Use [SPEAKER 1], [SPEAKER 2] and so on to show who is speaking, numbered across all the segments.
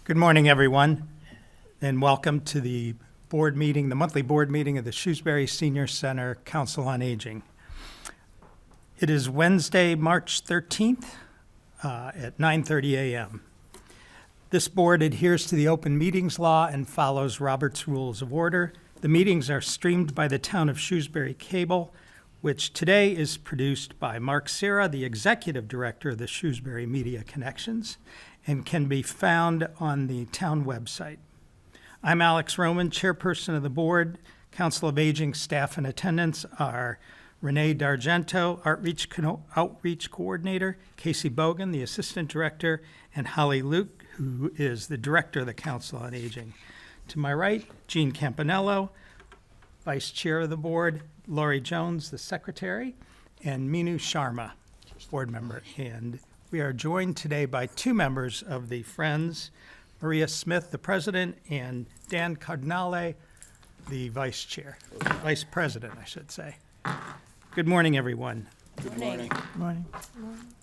[SPEAKER 1] Good morning, everyone, and welcome to the board meeting, the monthly board meeting of the Shrewsbury Senior Center Council on Aging. It is Wednesday, March 13th at 9:30 a.m. This board adheres to the open meetings law and follows Robert's Rules of Order. The meetings are streamed by the Town of Shrewsbury Cable, which today is produced by Mark Sierra, the Executive Director of the Shrewsbury Media Connections, and can be found on the town website. I'm Alex Roman, Chairperson of the Board. Council of Aging staff in attendance are Renee D'Argento, Outreach Coordinator, Casey Bogan, the Assistant Director, and Holly Luke, who is the Director of the Council on Aging. To my right, Jean Campanello, Vice Chair of the Board, Laurie Jones, the Secretary, and Minu Sharma, Board Member. And we are joined today by two members of the Friends, Maria Smith, the President, and Dan Cardinale, the Vice Chair, Vice President, I should say. Good morning, everyone.
[SPEAKER 2] Good morning.
[SPEAKER 1] Morning.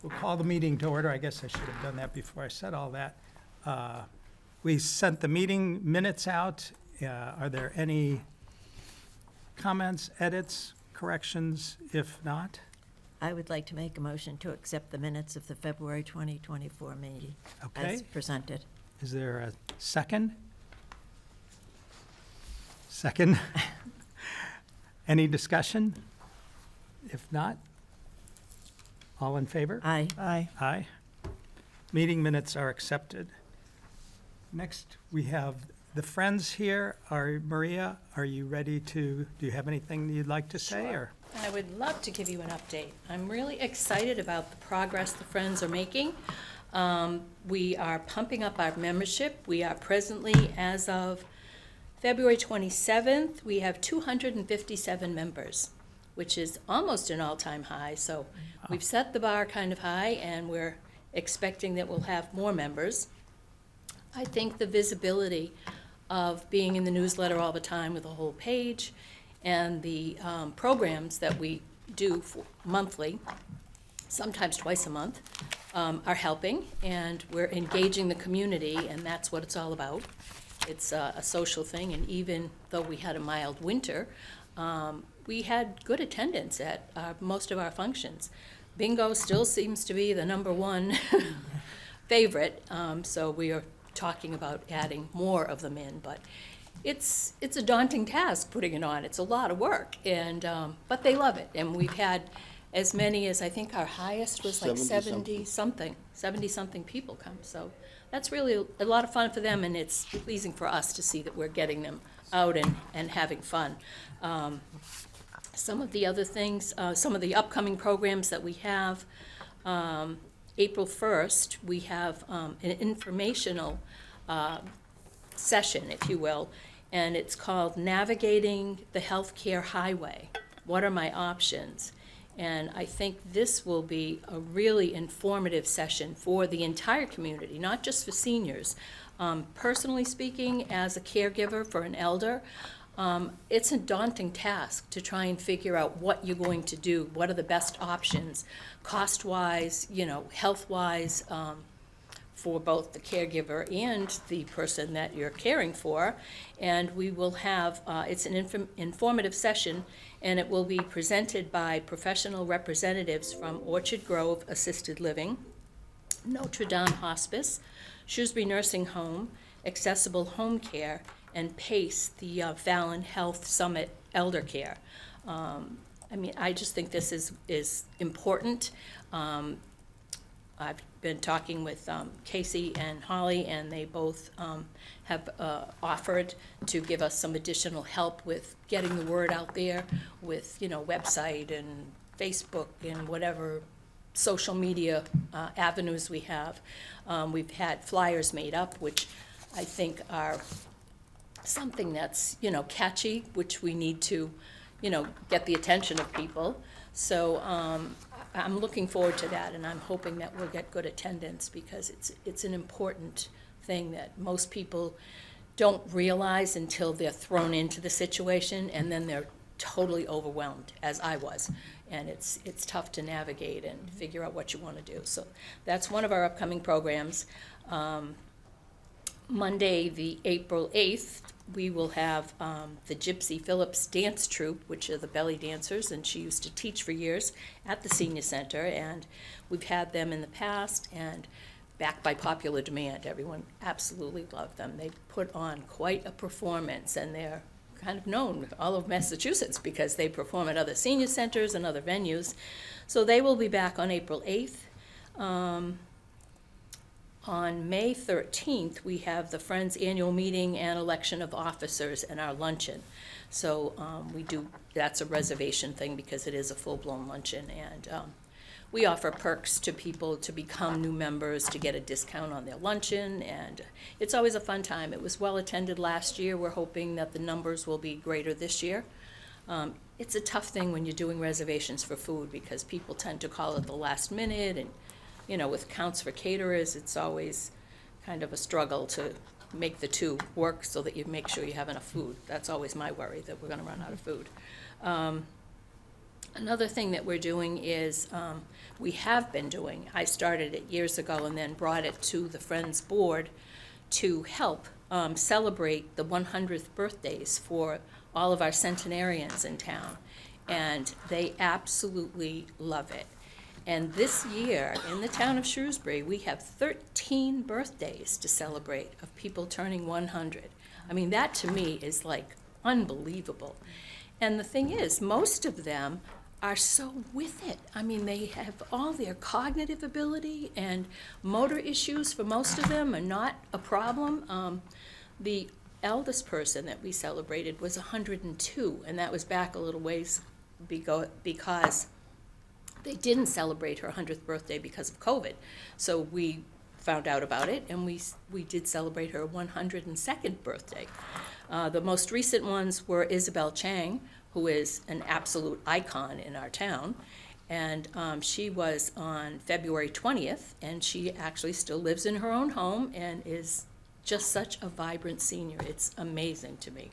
[SPEAKER 1] We'll call the meeting to order. I guess I should have done that before I said all that. We sent the meeting minutes out. Are there any comments, edits, corrections? If not,
[SPEAKER 2] I would like to make a motion to accept the minutes of the February 2024 meeting
[SPEAKER 1] okay.
[SPEAKER 2] as presented.
[SPEAKER 1] Is there a second? Second? Any discussion? If not, all in favor?
[SPEAKER 2] Aye.
[SPEAKER 1] Aye. Aye. Meeting minutes are accepted. Next, we have the Friends here. Maria, are you ready to, do you have anything you'd like to say?
[SPEAKER 3] Sure.
[SPEAKER 1] Or?
[SPEAKER 3] I would love to give you an update. I'm really excited about the progress the Friends are making. We are pumping up our membership. We are presently, as of February 27th, we have 257 members, which is almost an all-time high. So we've set the bar kind of high, and we're expecting that we'll have more members. I think the visibility of being in the newsletter all the time with a whole page and the programs that we do monthly, sometimes twice a month, are helping, and we're engaging the community, and that's what it's all about. It's a social thing, and even though we had a mild winter, we had good attendance at most of our functions. Bingo still seems to be the number one favorite, so we are talking about adding more of them in, but it's a daunting task putting it on. It's a lot of work, and but they love it, and we've had as many as, I think our highest was like 70 something people come, so that's really a lot of fun for them, and it's pleasing for us to see that we're getting them out and having fun. Some of the other things, some of the upcoming programs that we have, April 1st, we have an informational session, if you will, and it's called Navigating the Healthcare Highway. What are my options? And I think this will be a really informative session for the entire community, not just for seniors. Personally speaking, as a caregiver for an elder, it's a daunting task to try and figure out what you're going to do, what are the best options, cost-wise, health-wise, for both the caregiver and the person that you're caring for. And we will have, it's an informative session, and it will be presented by professional representatives from Orchard Grove Assisted Living, Notre Dame Hospice, Shrewsbury Nursing Home, Accessible Home Care, and PACE, the Fallon Health Summit Elder Care. I just think this is important. I've been talking with Casey and Holly, and they both have offered to give us some additional help with getting the word out there with, website and Facebook and whatever social media avenues we have. We've had flyers made up, which I think are something that's, catchy, which we need to, get the attention of people. So I'm looking forward to that, and I'm hoping that we'll get good attendance, because it's an important thing that most people don't realize until they're thrown into the situation, and then they're totally overwhelmed, as I was. And it's tough to navigate and figure out what you want to do. So that's one of our upcoming programs. Monday, the April 8th, we will have the Gypsy Phillips Dance Troupe, which are the belly dancers, and she used to teach for years at the senior center, and we've had them in the past, and backed by popular demand. Everyone absolutely loved them. They put on quite a performance, and they're kind of known all over Massachusetts because they perform at other senior centers and other venues. So they will be back on April 8th. On May 13th, we have the Friends Annual Meeting and election of officers and our luncheon. So that's a reservation thing because it is a full-blown luncheon, and we offer perks to people to become new members, to get a discount on their luncheon, and it's always a fun time. It was well-attended last year. We're hoping that the numbers will be greater this year. It's a tough thing when you're doing reservations for food because people tend to call at the last minute, and with counts for caterers, it's always kind of a struggle to make the two work so that you make sure you have enough food. That's always my worry, that we're gonna run out of food. Another thing that we're doing is, we have been doing, I started it years ago and then brought it to the Friends Board to help celebrate the 100th birthdays for all of our centenarians in town. And they absolutely love it. And this year, in the town of Shrewsbury, we have 13 birthdays to celebrate of people turning 100. I mean, that to me is like unbelievable. And the thing is, most of them are so with it. I mean, they have all their cognitive ability, and motor issues for most of them are not a problem. The eldest person that we celebrated was 102, and that was back a little ways because they didn't celebrate her 100th birthday because of COVID. So we found out about it, and we did celebrate her 102nd birthday. The most recent ones were Isabel Chang, who is an absolute icon in our town, and she was on February 20th, and she actually still lives in her own home and is just such a vibrant senior. It's amazing to me.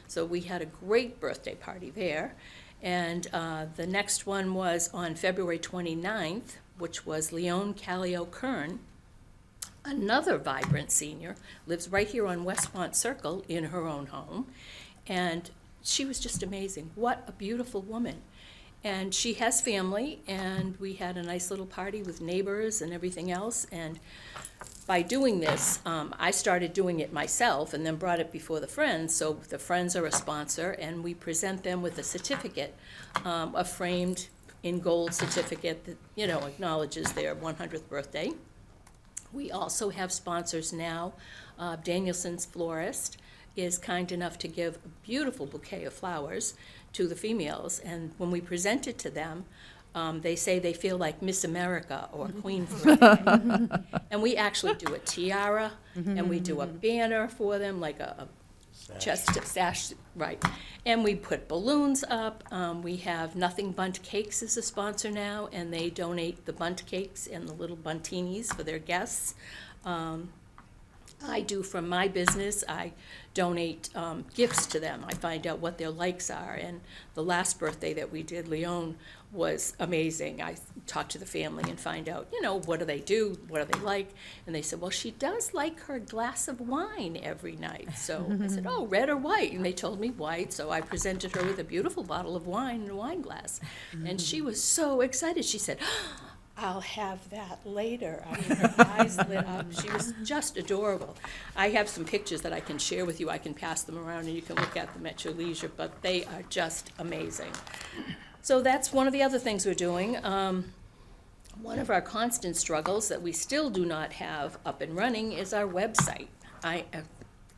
[SPEAKER 3] So we had a great birthday party there. And the next one was on February 29th, which was Leone Callio Kern, another vibrant senior, lives right here on Westmont Circle in her own home. And she was just amazing. What a beautiful woman. And she has family, and we had a nice little party with neighbors and everything else. And by doing this, I started doing it myself and then brought it before the Friends. So the Friends are a sponsor, and we present them with a certificate, a framed in gold certificate that, acknowledges their 100th birthday. We also have sponsors now. Danielson's Florist is kind enough to give a beautiful bouquet of flowers to the females, and when we present it to them, they say they feel like Miss America or Queen Free. And we actually do a tiara, and we do a banner for them, like a chest sash, right. And we put balloons up. We have Nothing Bunt Cakes as a sponsor now, and they donate the bunt cakes and the little buntinis for their guests. I do from my business, I donate gifts to them. I find out what their likes are, and the last birthday that we did, Leone, was amazing. I talked to the family and find out, what do they do, what do they like, and they said, well, she does like her glass of wine every night. So I said, oh, red or white? And they told me white, so I presented her with a beautiful bottle of wine in a wine glass, and she was so excited. She said, I'll have that later. I mean, her eyes lit up. She was just adorable. I have some pictures that I can share with you. I can pass them around and you can look at them at your leisure, but they are just amazing. So that's one of the other things we're doing. One of our constant struggles that we still do not have up and running is our website.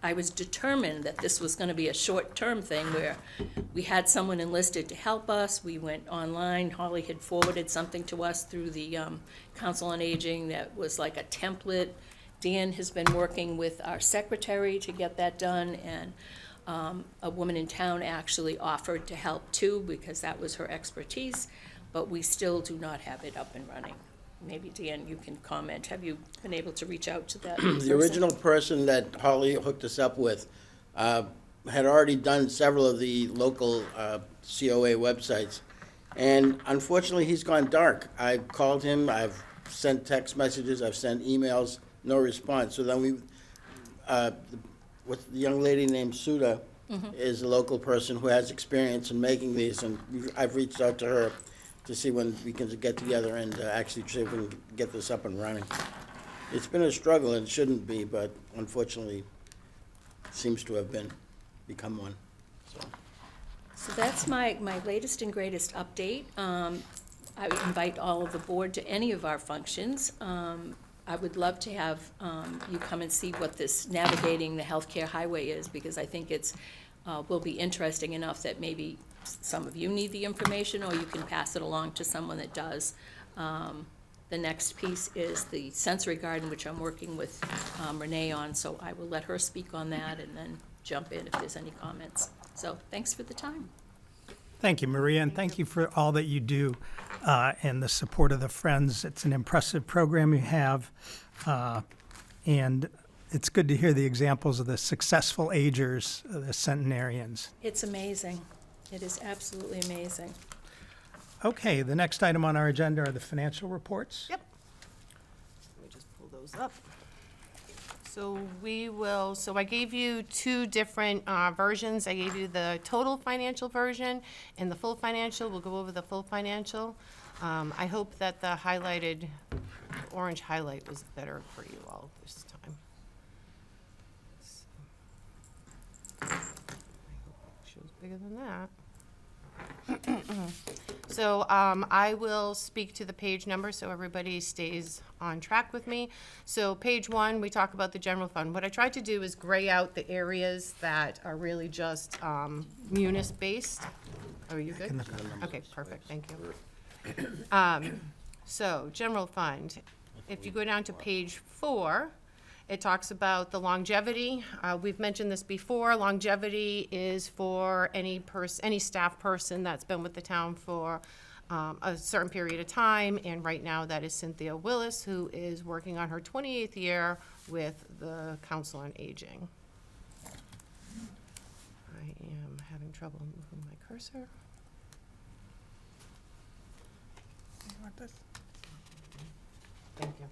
[SPEAKER 3] I was determined that this was going to be a short-term thing where we had someone enlisted to help us. We went online. Holly had forwarded something to us through the Council on Aging that was like a template. Dan has been working with our secretary to get that done, and a woman in town actually offered to help too because that was her expertise, but we still do not have it up and running. Maybe, Dan, you can comment. Have you been able to reach out to that
[SPEAKER 4] The original person that Holly hooked us up with had already done several of the local COA websites, and unfortunately, he's gone dark. I've called him, I've sent text messages, I've sent emails, no response. So then what's the young lady named Suda is a local person who has experience in making these, and I've reached out to her to see when we can get together and actually see if we can get this up and running. It's been a struggle, and it shouldn't be, but unfortunately, it seems to have become one, so.
[SPEAKER 3] So that's my latest and greatest update. I would invite all of the board to any of our functions. I would love to have you come and see what this navigating the healthcare highway is, because I think it's, will be interesting enough that maybe some of you need the information, or you can pass it along to someone that does. The next piece is the sensory garden, which I'm working with Renee on, so I will let her speak on that and then jump in if there's any comments. So thanks for the time.
[SPEAKER 1] Thank you, Maria, and thank you for all that you do and the support of the Friends. It's an impressive program you have, and it's good to hear the examples of the successful agers, the centenarians.
[SPEAKER 3] It's amazing. It is absolutely amazing.
[SPEAKER 1] Okay, the next item on our agenda are the financial reports.
[SPEAKER 5] Yep. Let me just pull those up. So I gave you two different versions. I gave you the total financial version and the full financial. We'll go over the full financial. I hope that the highlighted, orange highlight was better for you all this time. I hope it shows bigger than that. So I will speak to the page number so everybody stays on track with me. So page 1, we talk about the general fund. What I tried to do is gray out the areas that are really just munis-based. Oh, are you good? Okay, perfect, thank you. So general fund, if you go down to page 4, it talks about the longevity. We've mentioned this before. Longevity is for any staff person that's been with the town for a certain period of time. And right now, that is Cynthia Willis, who is working on her 28th year with the Council on Aging. I am having trouble moving my cursor. Thank you.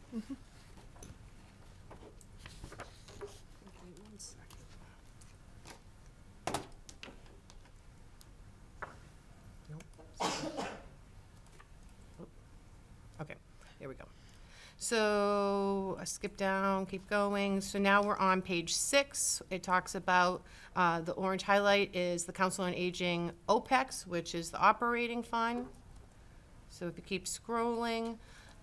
[SPEAKER 5] Okay, there we go. So I skip down, keep going. So now we're on page 6. It talks about, the orange highlight is the Council on Aging OPEX, which is the operating fund. So if you keep scrolling,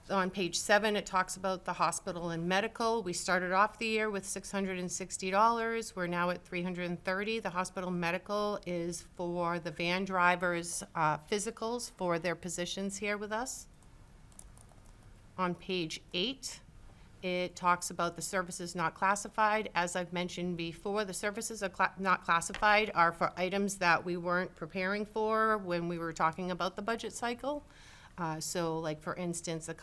[SPEAKER 5] on page 7, it talks about the hospital and medical. We started off the year with $660. We're now at $330. The hospital medical is for the van drivers' physicals for their positions here with us. On page 8, it talks about the services not classified. As I've mentioned before, the services are not classified are for items that we weren't preparing for when we were talking about the budget cycle. So like, for instance, so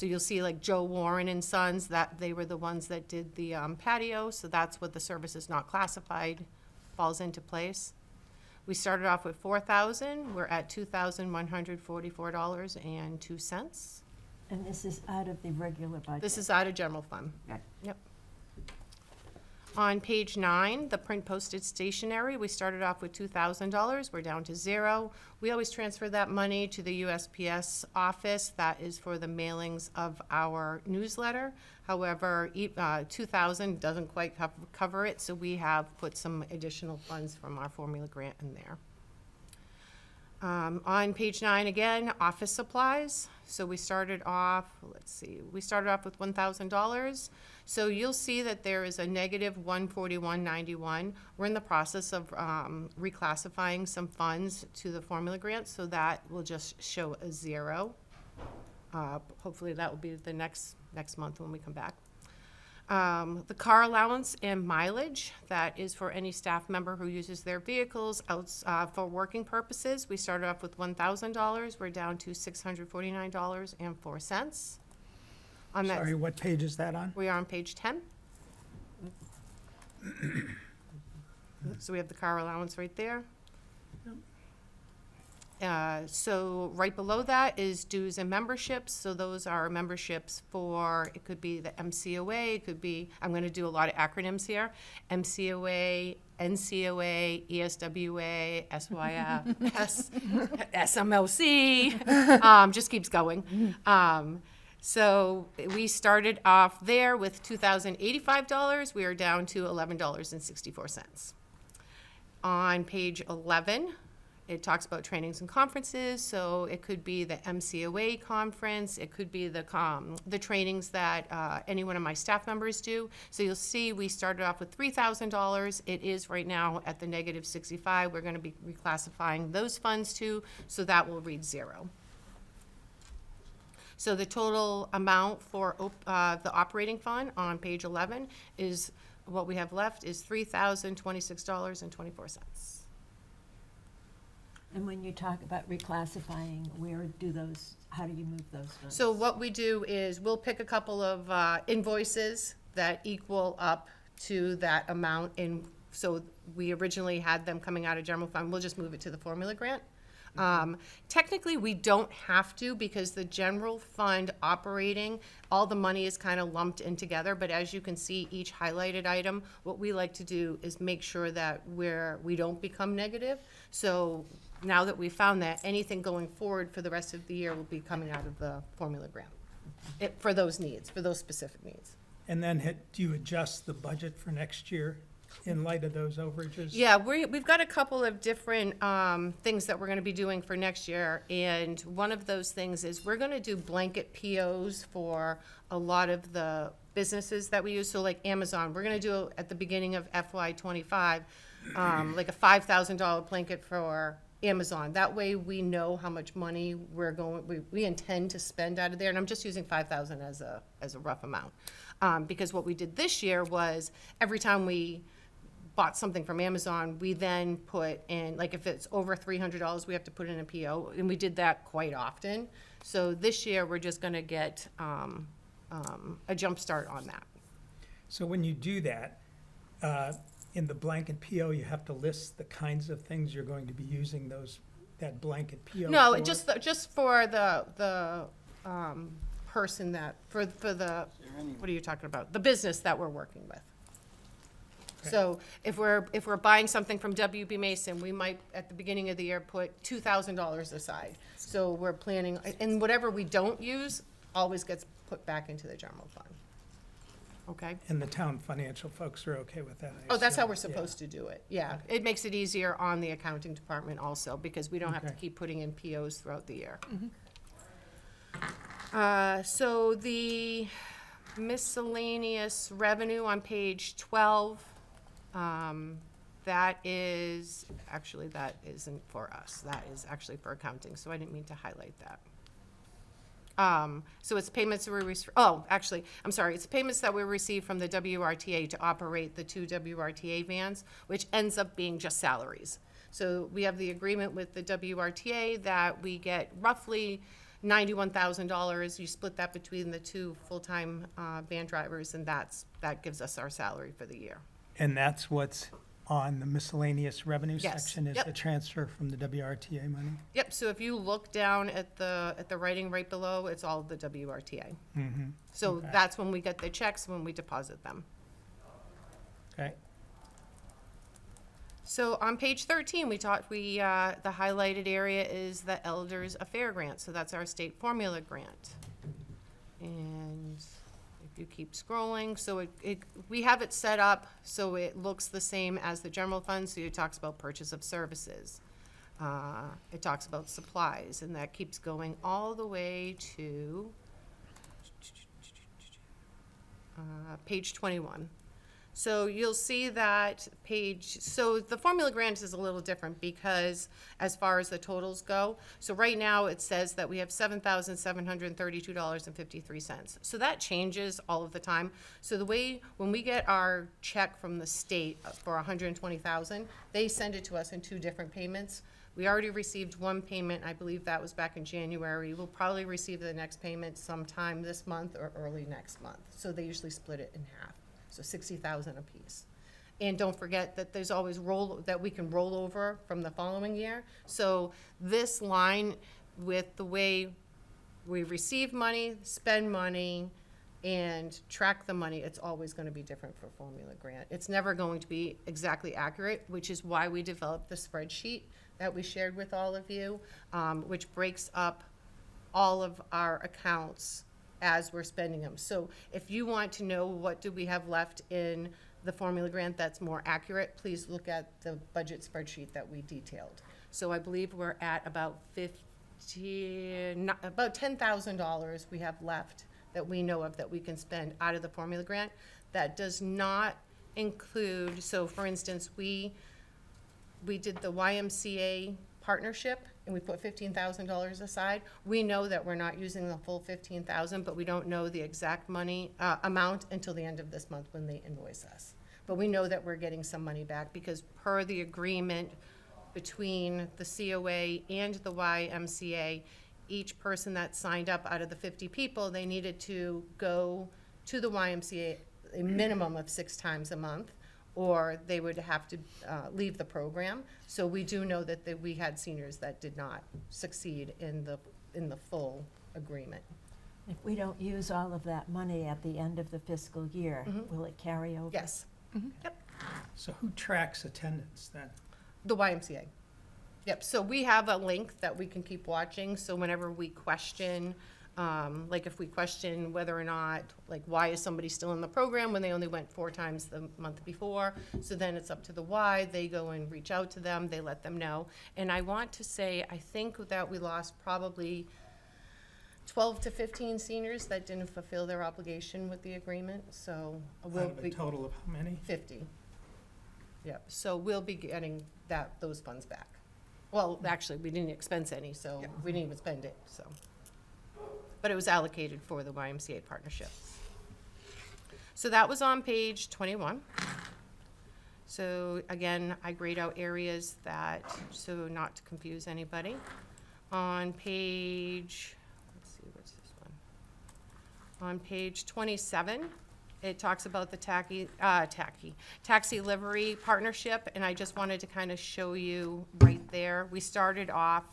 [SPEAKER 5] you'll see like Joe Warren and Sons, that they were the ones that did the patio, so that's what the services not classified falls into place. We started off with $4,000, we're at $2,144.02.
[SPEAKER 2] And this is out of the regular budget?
[SPEAKER 5] This is out of general fund.
[SPEAKER 2] Okay.
[SPEAKER 5] Yep. On page 9, the print postage stationery, we started off with $2,000, we're down to $0. We always transfer that money to the USPS office. That is for the mailings of our newsletter. However, $2,000 doesn't quite cover it, so we have put some additional funds from our formula grant in there. On page 9 again, office supplies. So we started off, we started off with $1,000. So you'll see that there is a negative $141.91. We're in the process of reclassifying some funds to the formula grant, so that will just show a 0. Hopefully that will be the next month when we come back. The car allowance and mileage, that is for any staff member who uses their vehicles for working purposes. We started off with $1,000. We're down to $649.04.
[SPEAKER 1] Sorry, what page is that on?
[SPEAKER 5] We are on page 10. So we have the car allowance right there. So right below that is dues and memberships. So those are memberships for, it could be the MCOA, it could be, I'm going to do a lot of acronyms here, MCOA, NCOA, ESWA, SYF, SMLC, just keeps going. So we started off there with $2,085. We are down to $11.64. On page 11, it talks about trainings and conferences, so it could be the MCOA conference, it could be the trainings that any one of my staff members do. So you'll see we started off with $3,000. It is right now at the negative 65. We're going to be reclassifying those funds too, so that will read zero. So the total amount for the operating fund on page 11 is, what we have left is $3,026.24.
[SPEAKER 2] And when you talk about reclassifying, how do you move those funds?
[SPEAKER 5] So what we do is we'll pick a couple of invoices that equal up to that amount. And so we originally had them coming out of general fund. We'll just move it to the formula grant. Technically, we don't have to because the general fund operating, all the money is kind of lumped in together. But as you can see, each highlighted item, what we like to do is make sure that we don't become negative. So now that we've found that, anything going forward for the rest of the year will be coming out of the formula grant for those needs, for those specific needs.
[SPEAKER 1] And then do you adjust the budget for next year in light of those overages?
[SPEAKER 5] Yeah, we've got a couple of different things that we're going to be doing for next year, and one of those things is we're going to do blanket POs for a lot of the businesses that we use. So like Amazon, we're going to do at the beginning of FY25, like a $5,000 blanket for Amazon. That way we know how much money we intend to spend out of there, and I'm just using 5,000 as a rough amount. Because what we did this year was every time we bought something from Amazon, we then put in, like if it's over $300, we have to put in a PO, and we did that quite often. So this year, we're just gonna get a jump start on that.
[SPEAKER 1] So when you do that, in the blanket PO, you have to list the kinds of things you're going to be using that blanket PO
[SPEAKER 5] No,
[SPEAKER 1] for?
[SPEAKER 5] just for the person that, for the, what are you talking about? The business that we're working with.
[SPEAKER 1] Okay.
[SPEAKER 5] So if we're buying something from WB Mason, we might, at the beginning of the year, put $2,000 aside. So we're planning, and whatever we don't use always gets put back into the general fund. Okay?
[SPEAKER 1] And the town financial folks are okay with that?
[SPEAKER 5] Oh, that's how we're supposed to do it, yeah. It makes it easier on the accounting department also, because we don't have to
[SPEAKER 1] Okay.
[SPEAKER 5] keep putting in POs throughout the year. So the miscellaneous revenue on page 12, that isn't for us. That is actually for accounting, so I didn't mean to highlight that. So it's payments it's payments that we received from the WRTA to operate the 2 WRTA vans, which ends up being just salaries. So we have the agreement with the WRTA that we get roughly $91,000. You split that between the 2 full-time van drivers, and that gives us our salary for the year.
[SPEAKER 1] And that's what's on the miscellaneous revenue
[SPEAKER 5] Yes.
[SPEAKER 1] section, is
[SPEAKER 5] Yep.
[SPEAKER 1] the transfer from the WRTA money?
[SPEAKER 5] Yep, so if you look down at the writing right below, it's all the WRTA.
[SPEAKER 1] Mm-hmm.
[SPEAKER 5] So
[SPEAKER 1] Okay.
[SPEAKER 5] that's when we get the checks, when we deposit them.
[SPEAKER 1] Okay.
[SPEAKER 5] So on page 13, the highlighted area is the Elders Affair Grant, so that's our state formula grant. And if you keep scrolling, so we have it set up so it looks the same as the general fund, so it talks about purchase of services. It talks about supplies, and that keeps going all the way to page 21. So you'll see that so the formula grant is a little different because as far as the totals go, so right now it says that we have $7,732.53. So that changes all of the time. So when we get our check from the state for $120,000, they send it to us in 2 different payments. We already received one payment, I believe that was back in January. We'll probably receive the next payment sometime this month or early next month. So they usually split it in half. So $60,000 apiece. And don't forget that there's always that we can roll over from the following year. So this line, with the way we receive money, spend money, and track the money, it's always going to be different for formula grant. It's never going to be exactly accurate, which is why we developed the spreadsheet that we shared with all of you, which breaks up all of our accounts as we're spending them. So if you want to know what do we have left in the formula grant that's more accurate, please look at the budget spreadsheet that we detailed. So I believe we're at about about $10,000 we have left that we know of that we can spend out of the formula grant. That does not include, so for instance, we did the YMCA partnership and we put $15,000 aside. We know that we're not using the full $15,000, but we don't know the exact money amount until the end of this month when they invoice us. But we know that we're getting some money back because per the agreement between the COA and the YMCA, each person that signed up out of the 50 people, they needed to go to the YMCA a minimum of 6 times a month, or they would have to leave the program. So we do know that we had seniors that did not succeed in the full agreement.
[SPEAKER 2] If we don't use all of that money at the end of the fiscal year, will it carry over?
[SPEAKER 5] Yes. Yep.
[SPEAKER 1] So who tracks attendance then?
[SPEAKER 5] The YMCA. Yep, so we have a link that we can keep watching, so whenever we question, like if we question whether or not, like why is somebody still in the program when they only went 4 times the month before, so then it's up to the Y, they go and reach out to them, they let them know. And I want to say, I think that we lost probably 12 to 15 seniors that didn't fulfill their obligation with the agreement, so we'll
[SPEAKER 1] Out of a
[SPEAKER 5] be
[SPEAKER 1] total of how many?
[SPEAKER 5] 50. Yep, so we'll be getting those funds back. Well, actually, we didn't expense any, so we didn't even spend it, so. But it was allocated for the YMCA partnership. So that was on page 21. So again, I grayed out areas so not to confuse anybody. On page, let's see, what's this one? On page 27, it talks about the taxi livery partnership, and I just wanted to kind of show you right there. We started off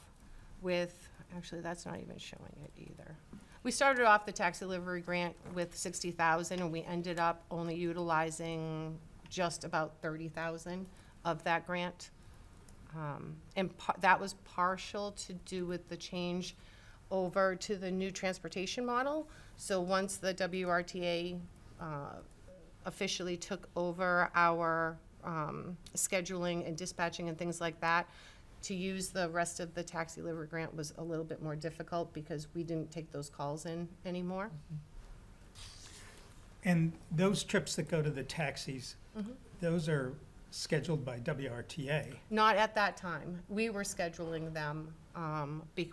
[SPEAKER 5] with, actually, that's not even showing it either. We started off the taxi livery grant with $60,000, and we ended up only utilizing just about $30,000 of that grant. That was partial to do with the change over to the new transportation model. So once the WRTA officially took over our scheduling and dispatching and things like that, to use the rest of the taxi livery grant was a little bit more difficult because we didn't take those calls in anymore.
[SPEAKER 1] And those trips that go to the taxis, those are scheduled by WRTA.
[SPEAKER 5] Not at that time. We were scheduling them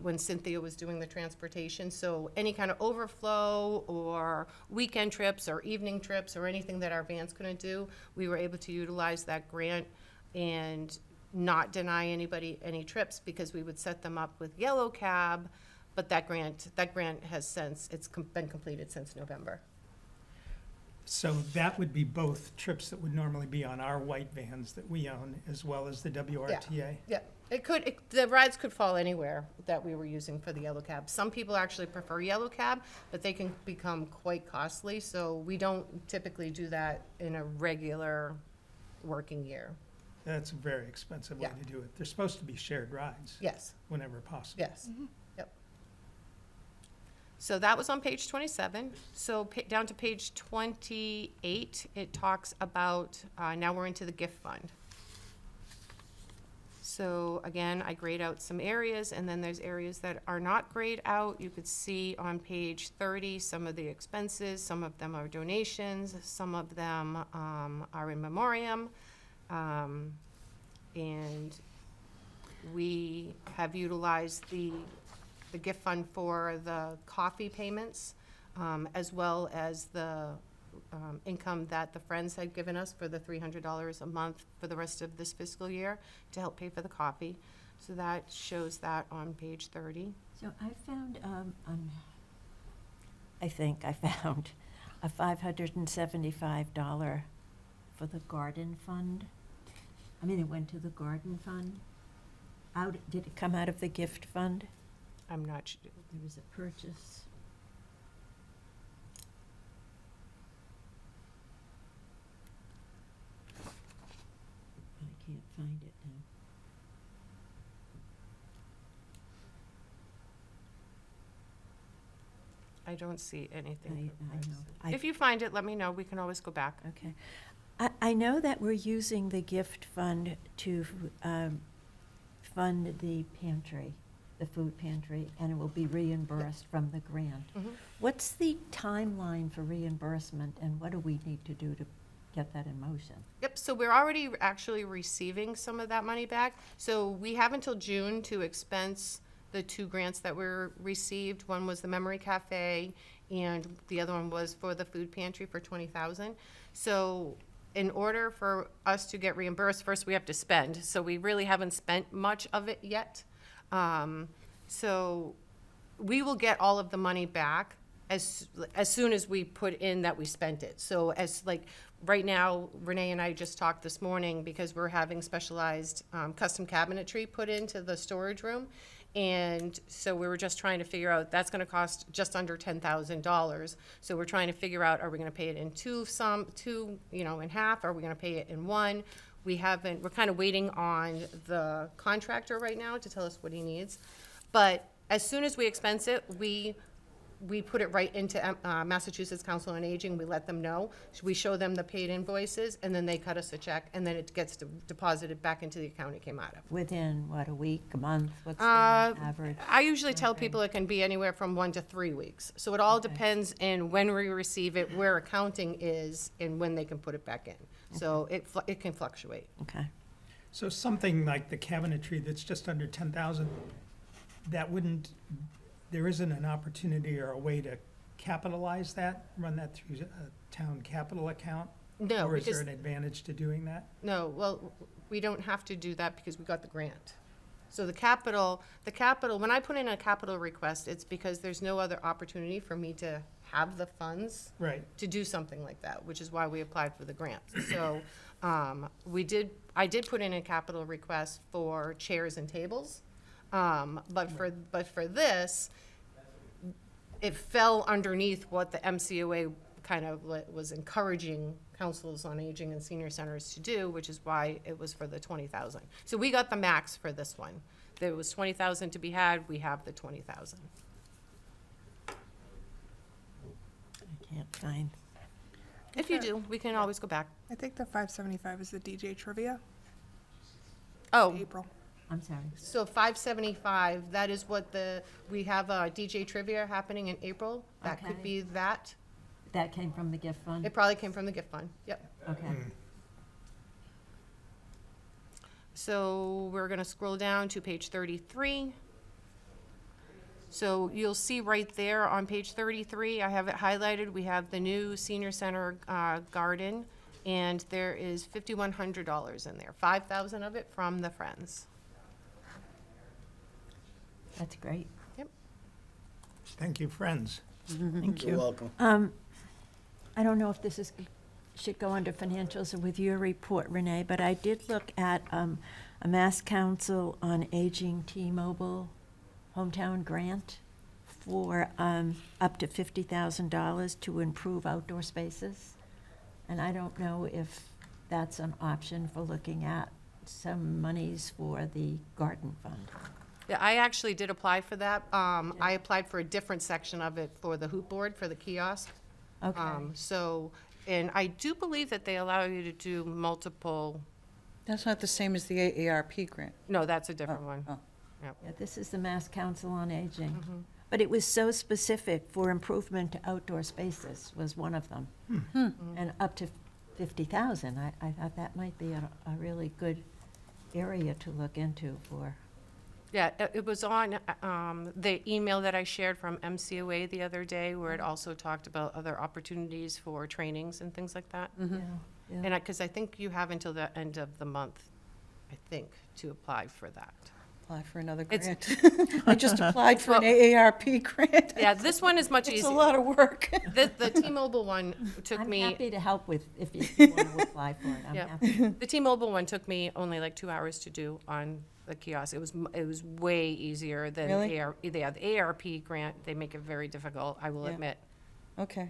[SPEAKER 5] when Cynthia was doing the transportation. So any kind of overflow or weekend trips or evening trips or anything that our vans couldn't do, we were able to utilize that grant and not deny anybody any trips because we would set them up with Yellow Cab, but that grant has been completed since November.
[SPEAKER 1] So that would be both trips that would normally be on our white vans that we own, as well as the WRTA?
[SPEAKER 5] Yeah, the rides could fall anywhere that we were using for the Yellow Cab. Some people actually prefer Yellow Cab, but they can become quite costly, so we don't typically do that in a regular working year.
[SPEAKER 1] That's a very expensive way
[SPEAKER 5] Yeah.
[SPEAKER 1] to do it. They're supposed to be shared rides
[SPEAKER 5] Yes,
[SPEAKER 1] whenever possible.
[SPEAKER 5] yes, yep. So that was on page 27. So down to page 28, it talks about, now we're into the gift fund. So again, I grayed out some areas, and then there's areas that are not grayed out. You could see on page 30 some of the expenses. Some of them are donations. Some of them are in memoriam. And we have utilized the gift fund for the coffee payments, as well as the income that the Friends had given us for the $300 a month for the rest of this fiscal year to help pay for the coffee. So that shows that on page 30.
[SPEAKER 2] So I found, I think I found a $575 for the garden fund. I mean, it went to the garden fund. Did it come out of the gift fund?
[SPEAKER 5] I'm not sure.
[SPEAKER 2] There was a purchase. I can't find it now.
[SPEAKER 5] I don't see anything.
[SPEAKER 2] I know.
[SPEAKER 5] If you find it, let me know. We can always go back.
[SPEAKER 2] Okay. I know that we're using the gift fund to fund the pantry, the food pantry, and it will be reimbursed from the grant.
[SPEAKER 5] Mhm.
[SPEAKER 2] What's the timeline for reimbursement, and what do we need to do to get that in motion?
[SPEAKER 5] Yep, so we're already actually receiving some of that money back. So we have until June to expense the 2 grants that were received. One was the Memory Cafe, and the other one was for the food pantry for $20,000. So in order for us to get reimbursed, first we have to spend. So we really haven't spent much of it yet. So we will get all of the money back as soon as we put in that we spent it. So right now, Renee and I just talked this morning because we're having specialized custom cabinetry put into the storage room. And so we were just trying to figure out, that's gonna cost just under $10,000. So we're trying to figure out, are we gonna pay it in two, in half? Are we gonna pay it in one? We're kind of waiting on the contractor right now to tell us what he needs. But as soon as we expense it, we put it right into Massachusetts Council on Aging. We let them know. We show them the paid invoices, and then they cut us a check, and then it gets deposited back into the account it came out of.
[SPEAKER 2] Within, what, a week, a month? What's the average?
[SPEAKER 5] I usually tell people it can be anywhere from 1 to 3 weeks. So it all
[SPEAKER 2] Okay.
[SPEAKER 5] depends in when we receive it, where accounting is, and when they can put it back in. So it can fluctuate.
[SPEAKER 2] Okay.
[SPEAKER 1] So something like the cabinetry that's just under 10,000, there isn't an opportunity or a way to capitalize that, run that through a town capital account?
[SPEAKER 5] No,
[SPEAKER 1] Or is there
[SPEAKER 5] because,
[SPEAKER 1] an advantage to doing that?
[SPEAKER 5] no, well, we don't have to do that because we got the grant. So the capital, when I put in a capital request, it's because there's no other opportunity for me to have the funds
[SPEAKER 1] Right.
[SPEAKER 5] to do something like that, which is why we applied for the grant. So, I did put in a capital request for chairs and tables. But for this, it fell underneath what the MCOA kind of was encouraging councils on aging and senior centers to do, which is why it was for the 20,000. So we got the max for this one. There was 20,000 to be had, we have the 20,000.
[SPEAKER 2] I can't find.
[SPEAKER 5] If you do, we can always go back.
[SPEAKER 6] I think the 575 is the DJ trivia,
[SPEAKER 5] Oh,
[SPEAKER 6] April.
[SPEAKER 2] I'm sorry.
[SPEAKER 5] so 575, that is what we have a DJ trivia happening in April. That could
[SPEAKER 2] Okay.
[SPEAKER 5] be that.
[SPEAKER 2] That came from the gift fund?
[SPEAKER 5] It probably came from the gift fund, yep.
[SPEAKER 2] Okay.
[SPEAKER 5] So we're gonna scroll down to page 33. So you'll see right there on page 33, I have it highlighted, we have the new senior center garden, and there is $5,100 in there, 5,000 of it from the Friends.
[SPEAKER 2] That's great.
[SPEAKER 1] Thank you, friends.
[SPEAKER 2] Thank
[SPEAKER 4] You're welcome.
[SPEAKER 2] I don't know if this should go under financials or with your report, Renee, but I did look at a Mass Council on Aging T-Mobile hometown grant for up to $50,000 to improve outdoor spaces. And I don't know if that's an option for looking at some monies for the garden fund.
[SPEAKER 5] Yeah, I actually did apply for that. I applied for a different section of it for the hoop board, for the kiosk.
[SPEAKER 2] Okay.
[SPEAKER 5] And I do believe that they allow you to do multiple,
[SPEAKER 7] That's not the same as the AARP grant.
[SPEAKER 5] no, that's a different one.
[SPEAKER 7] Oh.
[SPEAKER 2] Yeah, this is the Mass Council on Aging.
[SPEAKER 5] Mm-hmm.
[SPEAKER 2] But it was so specific for improvement to outdoor spaces was one of them. And up to 50,000. I thought that might be a really good area to look into for.
[SPEAKER 5] Yeah, it was on the email that I shared from MCOA the other day, where it also talked about other opportunities for trainings and things like that.
[SPEAKER 2] Yeah, yeah.
[SPEAKER 5] And because I think you have until the end of the month, I think, to apply for that.
[SPEAKER 7] apply for another
[SPEAKER 5] It's-
[SPEAKER 7] grant. I just applied for an AARP grant.
[SPEAKER 5] Yeah, this one is much
[SPEAKER 7] It's a
[SPEAKER 5] easier.
[SPEAKER 7] lot of work.
[SPEAKER 5] The T-Mobile one took
[SPEAKER 2] I'm
[SPEAKER 5] me.
[SPEAKER 2] happy to help with, if you want to apply for it, I'm
[SPEAKER 5] Yeah.
[SPEAKER 2] happy.
[SPEAKER 5] The T-Mobile one took me only like 2 hours to do on the kiosk. It was way easier than
[SPEAKER 7] Really?
[SPEAKER 5] the ARP grant. They make it very difficult, I will
[SPEAKER 7] Yeah.
[SPEAKER 5] admit.
[SPEAKER 7] Okay.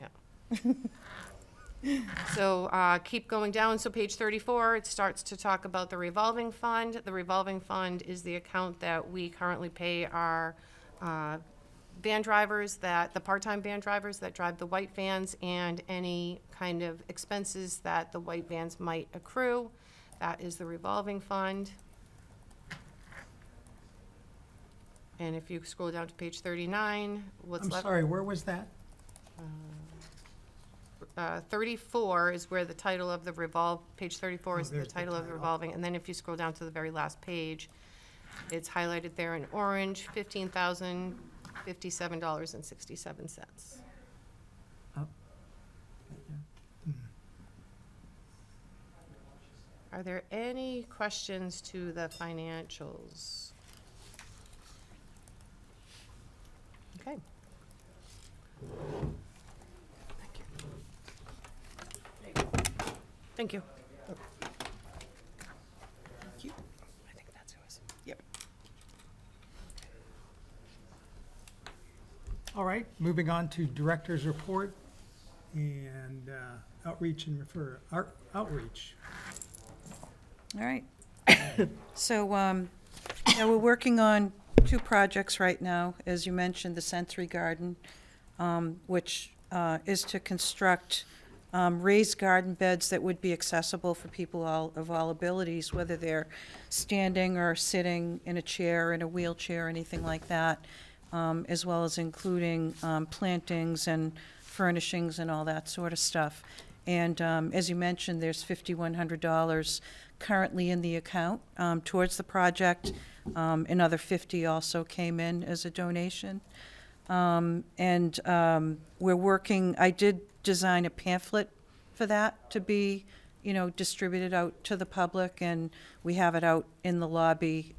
[SPEAKER 5] So keep going down. So page 34, it starts to talk about the revolving fund. The revolving fund is the account that we currently pay our van drivers, the part-time van drivers that drive the white vans, and any kind of expenses that the white vans might accrue. That is the revolving fund. And if you scroll down to page 39, what's
[SPEAKER 1] I'm
[SPEAKER 5] left?
[SPEAKER 1] sorry, where was that?
[SPEAKER 5] 34 is where the title of the page 34 is the
[SPEAKER 1] there's the
[SPEAKER 5] title of the
[SPEAKER 1] title.
[SPEAKER 5] revolving, and then if you scroll down to the very last page, it's highlighted there in orange, $15,057.67. Are there any questions to the financials? Okay. Thank you. I think that's who was. Yep.
[SPEAKER 1] All right, moving on to director's report and outreach and outreach.
[SPEAKER 7] All right. So, yeah, we're working on 2 projects right now. As you mentioned, the Sensory Garden, which is to construct raised garden beds that would be accessible for people of all abilities, whether they're standing or sitting in a chair, in a wheelchair, anything like that, as well as including plantings and furnishings and all that sort of stuff. And as you mentioned, there's $5,100 currently in the account towards the project. Another $50 also came in as a donation. And we're working, I did design a pamphlet for that to be, distributed out to the public, and we have it out in the lobby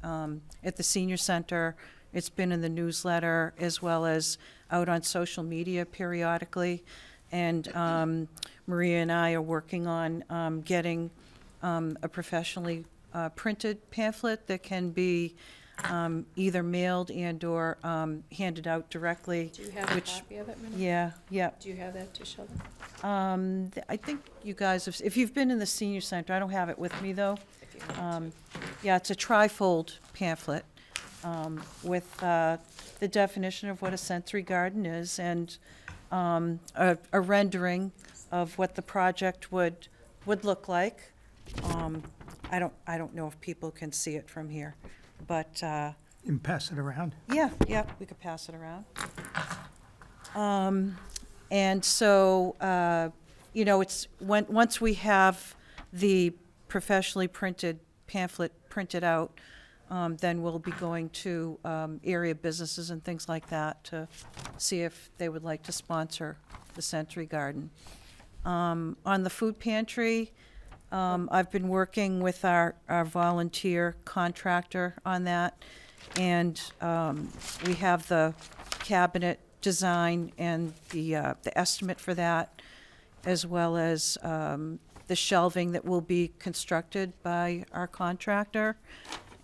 [SPEAKER 7] at the senior center. It's been in the newsletter as well as out on social media periodically. And Maria and I are working on getting a professionally printed pamphlet that can be either mailed and/or handed out directly.
[SPEAKER 3] Do you have a
[SPEAKER 7] which-
[SPEAKER 3] copy of it, Renee?
[SPEAKER 7] Yeah.
[SPEAKER 3] Do you have that to show them?
[SPEAKER 7] I think you guys have, if you've been in the senior center, I don't have it with me, though.
[SPEAKER 3] If you want
[SPEAKER 7] Yeah, it's a trifold pamphlet with the definition of what a sensory garden is and a rendering of what the project would look like. I don't know if people can see it from here, but
[SPEAKER 1] You can pass it around.
[SPEAKER 7] yeah, we could pass it around. And so, it's, once we have the professionally printed pamphlet printed out, then we'll be going to area businesses and things like that to see if they would like to sponsor the Sensory Garden. On the food pantry, I've been working with our volunteer contractor on that, and we have the cabinet design and the estimate for that, as well as the shelving that will be constructed by our contractor.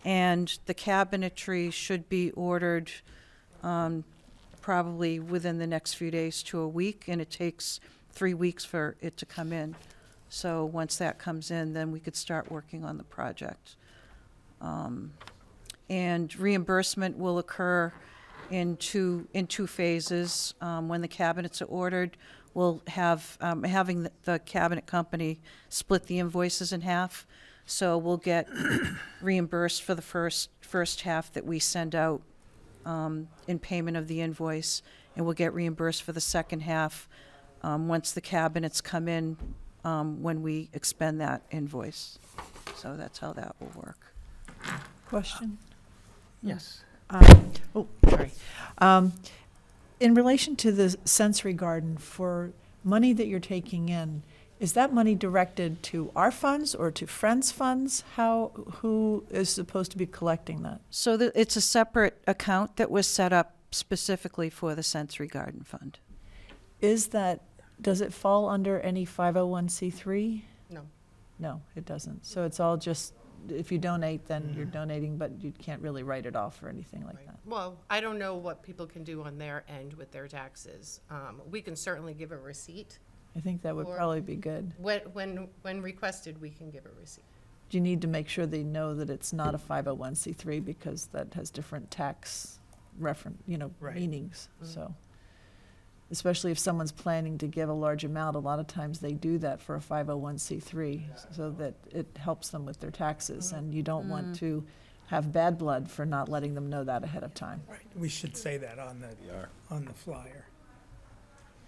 [SPEAKER 7] And the cabinetry should be ordered probably within the next few days to a week, and it takes 3 weeks for it to come in. So once that comes in, then we could start working on the project. And reimbursement will occur in two phases. When the cabinets are ordered, we'll have, having the cabinet company split the invoices in half. So we'll get reimbursed for the first half that we send out in payment of the invoice, and we'll get reimbursed for the second half once the cabinets come in, when we expend that invoice. So that's how that will work.
[SPEAKER 8] Question?
[SPEAKER 1] Yes.
[SPEAKER 8] Sorry. In relation to the sensory garden, for money that you're taking in, Is that money directed to our funds or to Friends funds? Who is supposed to be collecting that?
[SPEAKER 7] So it's a separate account that was set up specifically for the Sensory Garden Fund.
[SPEAKER 8] Does it fall under any 501c3?
[SPEAKER 5] No.
[SPEAKER 8] No, it doesn't. So it's all just, if you donate, then you're donating, but you can't really write it off or anything like
[SPEAKER 5] Right.
[SPEAKER 8] that.
[SPEAKER 5] Well, I don't know what people can do on their end with their taxes. We can certainly give a receipt.
[SPEAKER 8] I think that would
[SPEAKER 5] Or-
[SPEAKER 8] probably be good.
[SPEAKER 5] When requested, we can give a receipt.
[SPEAKER 8] You need to make sure they know that it's not a 501c3 because that has different tax
[SPEAKER 1] Right.
[SPEAKER 8] meanings, so. Especially if someone's planning to give a large amount, a lot of times they do that for a 501c3 so that it helps them with their taxes. And you don't want to have bad blood for not letting them know that ahead of time.
[SPEAKER 1] Right, we should say that on the flyer.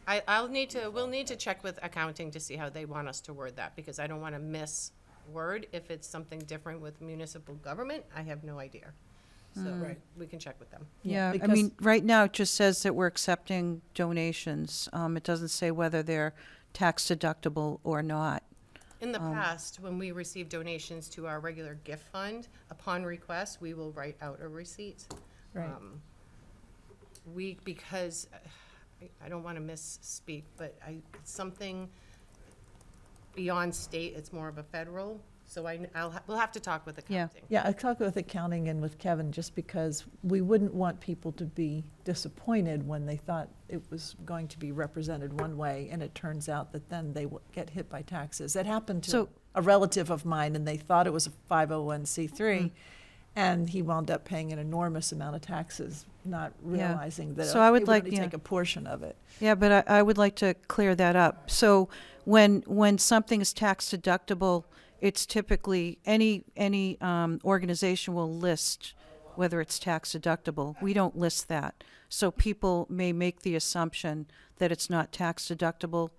[SPEAKER 5] We'll need to check with accounting to see how they want us to word that, because I don't want to miss word. If it's something different with municipal government, I have no idea. So
[SPEAKER 1] Right.
[SPEAKER 5] we can check with them.
[SPEAKER 7] Yeah, I
[SPEAKER 8] because-
[SPEAKER 7] mean, right now it just says that we're accepting donations. It doesn't say whether they're tax deductible or not.
[SPEAKER 5] In the past, when we receive donations to our regular gift fund, upon request, we will write out a receipt.
[SPEAKER 8] Right.
[SPEAKER 5] Because, I don't want to misspeak, but it's something beyond state, it's more of a federal, so we'll have to talk with
[SPEAKER 7] Yeah.
[SPEAKER 5] accounting.
[SPEAKER 8] Yeah, I talked with accounting and with Kevin just because we wouldn't want people to be disappointed when they thought it was going to be represented one way and it turns out that then they get hit by taxes. It happened to
[SPEAKER 7] So-
[SPEAKER 8] a relative of mine and they thought it was a 501c3 and he wound up paying an enormous amount of taxes, not realizing that
[SPEAKER 7] So I would
[SPEAKER 8] they would
[SPEAKER 7] like-
[SPEAKER 8] only
[SPEAKER 7] yeah.
[SPEAKER 8] take a portion of it.
[SPEAKER 7] Yeah, but I would like to clear that up. So when something is tax deductible, it's typically, any organization will list whether it's tax deductible. We don't list that. So people may make the assumption that it's not tax deductible.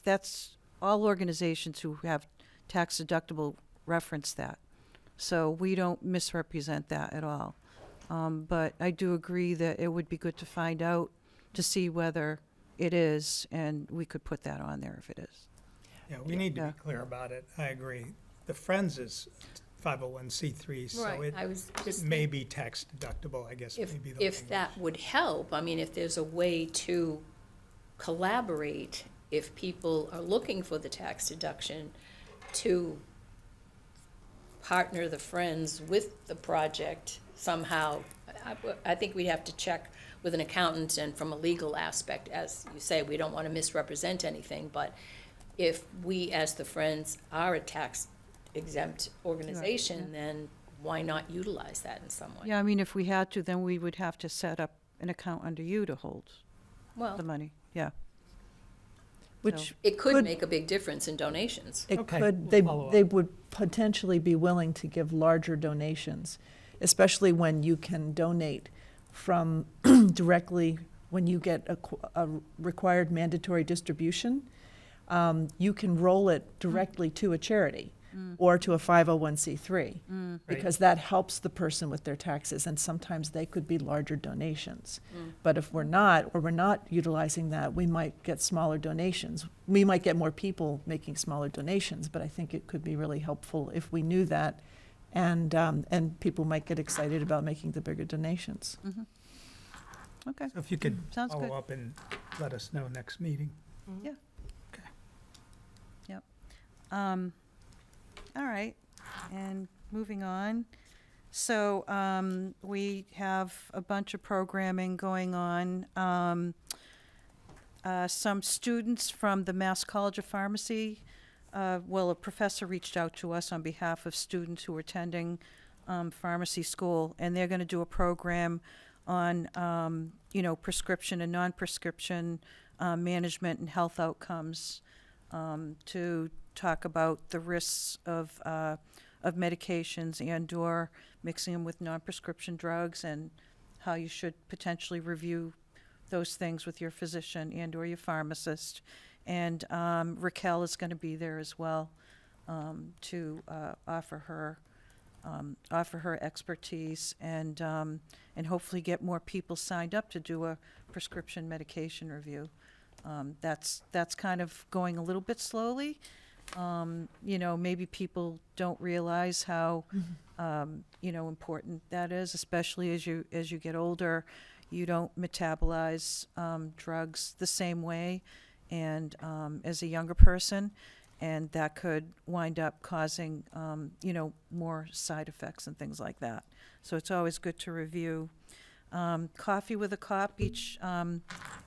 [SPEAKER 7] That's, all organizations who have tax deductible reference that. So we don't misrepresent that at all. But I do agree that it would be good to find out, to see whether it is, and we could put that on there if it is.
[SPEAKER 1] Yeah, we need to
[SPEAKER 7] Yeah.
[SPEAKER 1] be clear about it. I agree. The Friends is 501c3, so
[SPEAKER 3] Right, I
[SPEAKER 1] it
[SPEAKER 3] was
[SPEAKER 1] it
[SPEAKER 3] just
[SPEAKER 1] may be tax deductible, I guess,
[SPEAKER 3] If,
[SPEAKER 1] maybe the
[SPEAKER 3] if that would help, I mean, if there's a way to collaborate, if people are looking for the tax deduction, to partner the Friends with the project somehow, I think we'd have to check with an accountant, and from a legal aspect, as you say, we don't want to misrepresent anything, but if we, as the Friends, are a tax exempt organization, then why not utilize that in some way?
[SPEAKER 7] Yeah, I mean, if we had to, then we would have to set up an account under you to hold
[SPEAKER 3] Well,
[SPEAKER 7] the money, yeah.
[SPEAKER 8] Which
[SPEAKER 3] it could make a big difference in donations.
[SPEAKER 8] it
[SPEAKER 1] Okay,
[SPEAKER 8] could,
[SPEAKER 1] we'll
[SPEAKER 8] they,
[SPEAKER 1] follow up.
[SPEAKER 8] they would potentially be willing to give larger donations, especially when you can donate from directly, when you get a required mandatory distribution, you can roll it directly to a charity or to a 501c3, because that helps the person with their taxes, and sometimes they could be larger donations. But if we're not, or we're not utilizing that, we might get smaller donations. We might get more people making smaller donations, but I think it could be really helpful if we knew that, and people might get excited about making the bigger donations.
[SPEAKER 7] Okay,
[SPEAKER 1] So if you could
[SPEAKER 7] Sounds good.
[SPEAKER 1] follow up and let us know next meeting.
[SPEAKER 7] yeah.
[SPEAKER 1] Okay.
[SPEAKER 7] Yep. All right, and moving on. So, we have a bunch of programming going on. Some students from the Mass College of Pharmacy, a professor reached out to us on behalf of students who are attending pharmacy school, and they're going to do a program on, prescription and non-prescription management and health outcomes, to talk about the risks of medications and/or mixing them with non-prescription drugs, and how you should potentially review those things with your physician and/or your pharmacist. And Raquel is going to be there as well, to offer her expertise, and hopefully get more people signed up to do a prescription medication review. That's kind of going a little bit slowly. Maybe people don't realize how, important that is, especially as you get older. You don't metabolize drugs the same way and as a younger person, and that could wind up causing, more side effects and things like that. So it's always good to review. Coffee with a Cop each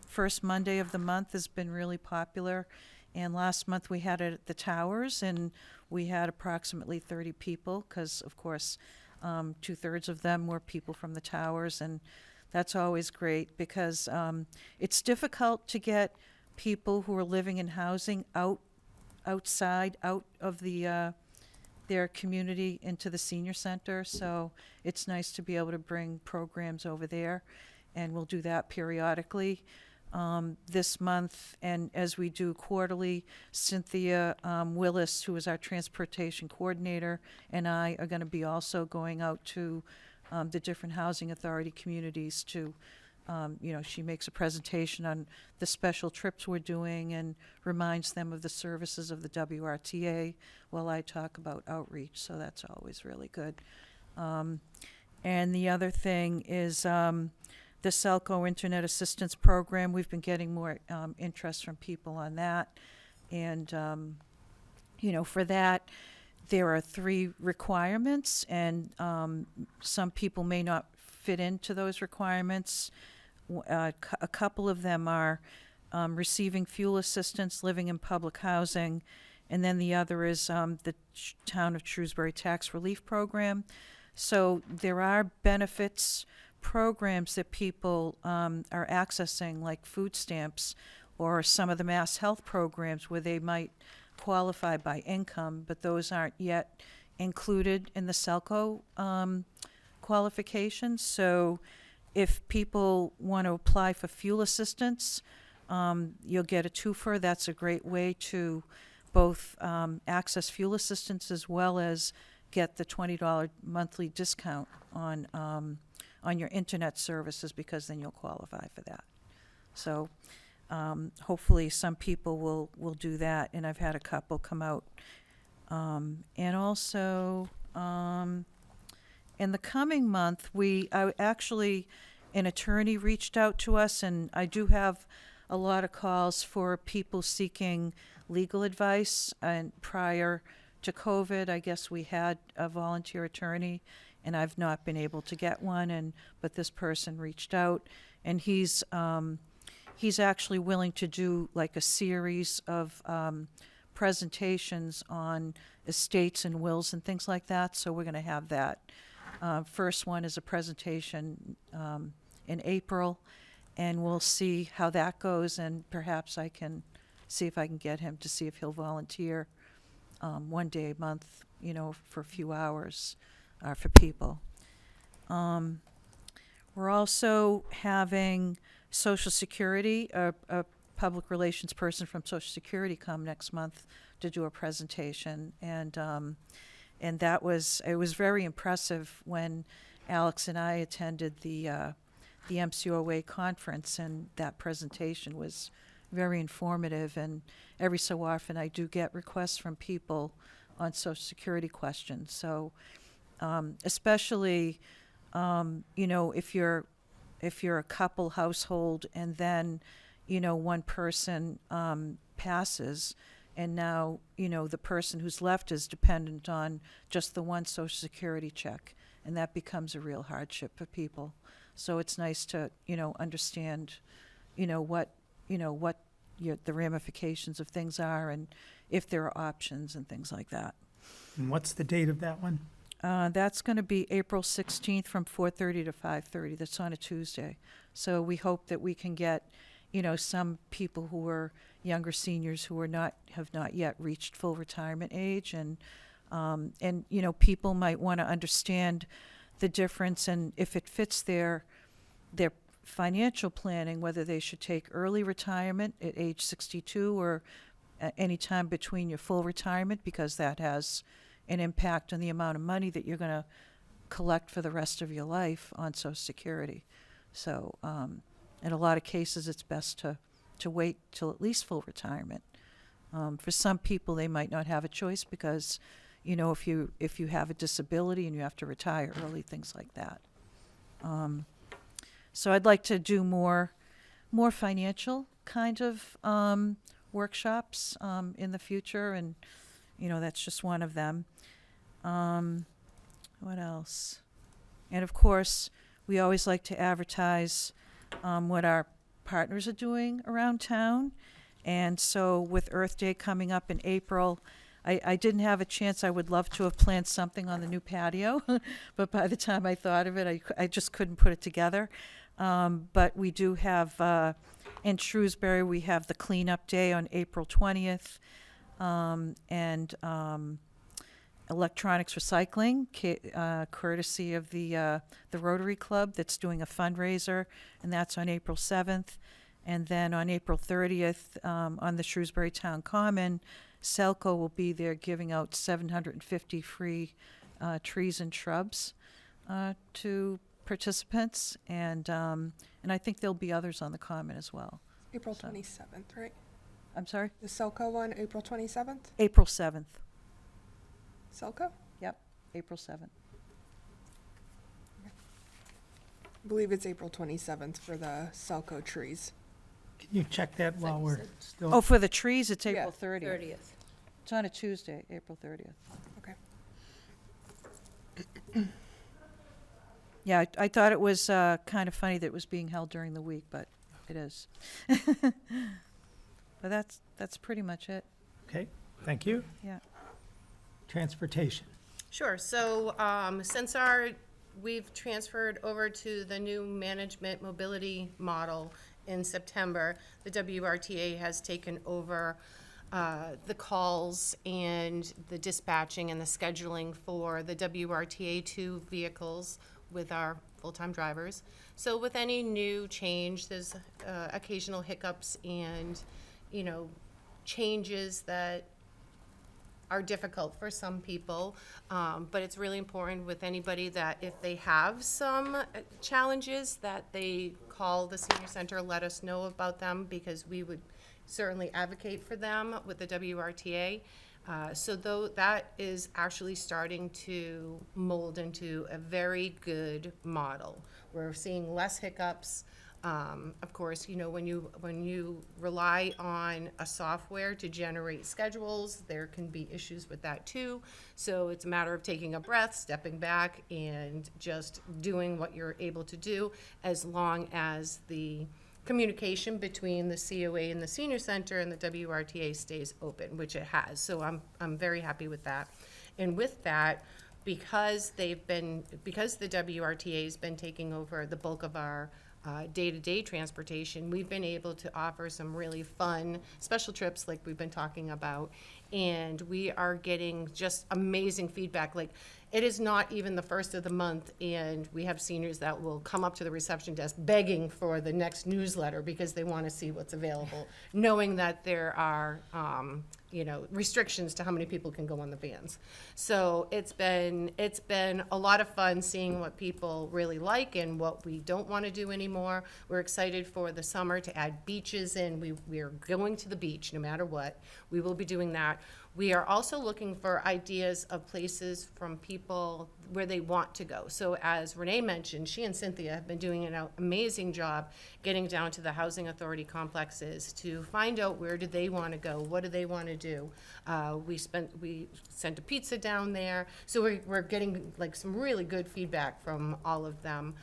[SPEAKER 7] first Monday of the month has been really popular. And last month we had it at the Towers, and we had approximately 30 people, because of course 2/3 of them were people from the Towers, and that's always great because it's difficult to get people who are living in housing out of their community into the senior center. So it's nice to be able to bring programs over there, and we'll do that periodically. This month, and as we do quarterly, Cynthia Willis, who is our transportation coordinator, and I are going to be also going out to the different housing authority communities to, she makes a presentation on the special trips we're doing and reminds them of the services of the WRTA while I talk about outreach, so that's always really good. And the other thing is the Selco Internet Assistance Program. We've been getting more interest from people on that. And, for that, there are 3 requirements, and some people may not fit into those requirements. A couple of them are receiving fuel assistance, living in public housing, and then the other is the Town of Shrewsbury Tax Relief Program. So there are benefits programs that people are accessing, like food stamps or some of the mass health programs where they might qualify by income, but those aren't yet included in the Selco qualifications. So if people want to apply for fuel assistance, you'll get a twofer. That's a great way to both access fuel assistance as well as get the $20 monthly discount on your internet services, because then you'll qualify for that. So hopefully some people will do that, and I've had a couple come out. And also, in the coming month, an attorney reached out to us, and I do have a lot of calls for people seeking legal advice. And prior to COVID, I guess we had a volunteer attorney, and I've not been able to get one. But this person reached out, and he's actually willing to do like a series of presentations on estates and wills and things like that. So we're going to have that. First one is a presentation in April, and we'll see how that goes, and perhaps I can see if I can get him to see if he'll volunteer one day a month, for a few hours for people. We're also having Social Security, a public relations person from Social Security come next month to do a presentation, and it was very impressive when Alex and I attended the MCOA conference, and that presentation was very informative. And every so often I do get requests from people on Social Security questions. So especially, if you're a couple household and then, one person passes, and now, the person who's left is dependent on just the one Social Security check, and that becomes a real hardship for people. So it's nice to, understand, what the ramifications of things are, and if there are options and things like that.
[SPEAKER 1] And what's the date of that one?
[SPEAKER 7] That's going to be April 16th from 4:30 to 5:30. That's on a Tuesday. So we hope that we can get, some people who are younger seniors who have not yet reached full retirement age, and people might want to understand the difference, and if it fits their financial planning, whether they should take early retirement at age 62 or any time between your full retirement, because that has an impact on the amount of money that you're going to collect for the rest of your life on Social Security. So in a lot of cases, it's best to to wait till at least full retirement. For some people, they might not have a choice because, you know, if you have a disability and you have to retire early, things like that. So I'd like to do more financial kind of workshops in the future, and you know, that's just one of them. What else? And of course, we always like to advertise what our partners are doing around town. And so with Earth Day coming up in April, I didn't have a chance. I would love to have planned something on the new patio, but by the time I thought of it, I just couldn't put it together. But we do have, in Shrewsbury, we have the cleanup day on April 20th, and electronics recycling, courtesy of the Rotary Club that's doing a fundraiser, and that's on April 7th. And then on April 30th, on the Shrewsbury Town Common, Selco will be there giving out 750 free trees and shrubs to participants, and I think there'll be others on the Common as well.
[SPEAKER 6] April
[SPEAKER 7] So-
[SPEAKER 6] 27th, right?
[SPEAKER 7] I'm sorry?
[SPEAKER 6] The Selco one, April 27th?
[SPEAKER 7] April 7th.
[SPEAKER 6] Selco?
[SPEAKER 7] Yep, April 7th.
[SPEAKER 6] I believe it's April 27th for the Selco trees.
[SPEAKER 1] Can you check that while we're still?
[SPEAKER 7] Oh, for the trees, it's April
[SPEAKER 6] Yeah.
[SPEAKER 7] 30th.
[SPEAKER 3] 30th.
[SPEAKER 7] It's on a Tuesday, April 30th.
[SPEAKER 6] Okay.
[SPEAKER 7] Yeah, I thought it was kind of funny that it was being held during the week, but it is. But that's pretty much it.
[SPEAKER 1] Okay, thank you.
[SPEAKER 7] Yeah.
[SPEAKER 1] Transportation.
[SPEAKER 5] Sure. So since we've transferred over to the new management mobility model in September, the WRTA has taken over the calls and the dispatching and the scheduling for the WRTA2 vehicles with our full-time drivers. So with any new change, there's occasional hiccups and, you know, changes that are difficult for some people, but it's really important with anybody that if they have some challenges, that they call the senior center, let us know about them, because we would certainly advocate for them with the WRTA. So though that is actually starting to mold into a very good model. We're seeing less hiccups. Of course, you know, when you rely on a software to generate schedules, there can be issues with that too. So it's a matter of taking a breath, stepping back, and just doing what you're able to do, as long as the communication between the COA and the senior center and the WRTA stays open, which it has. So I'm very happy with that. And with that, because the WRTA has been taking over the bulk of our day-to-day transportation, we've been able to offer some really fun special trips like we've been talking about, and we are getting just amazing feedback. Like, it is not even the first of the month, and we have seniors that will come up to the reception desk begging for the next newsletter because they want to see what's available, knowing that there are restrictions to how many people can go on the vans. So it's been a lot of fun seeing what people really like and what we don't want to do anymore. We're excited for the summer to add beaches in. We are going to the beach no matter what. We will be doing that. We are also looking for ideas of places from people where they want to go. So as Renee mentioned, she and Cynthia have been doing an amazing job getting down to the housing authority complexes to find out where do they want to go, what do they want to do. We sent a pizza down there, so we're getting like some really good feedback from all of them.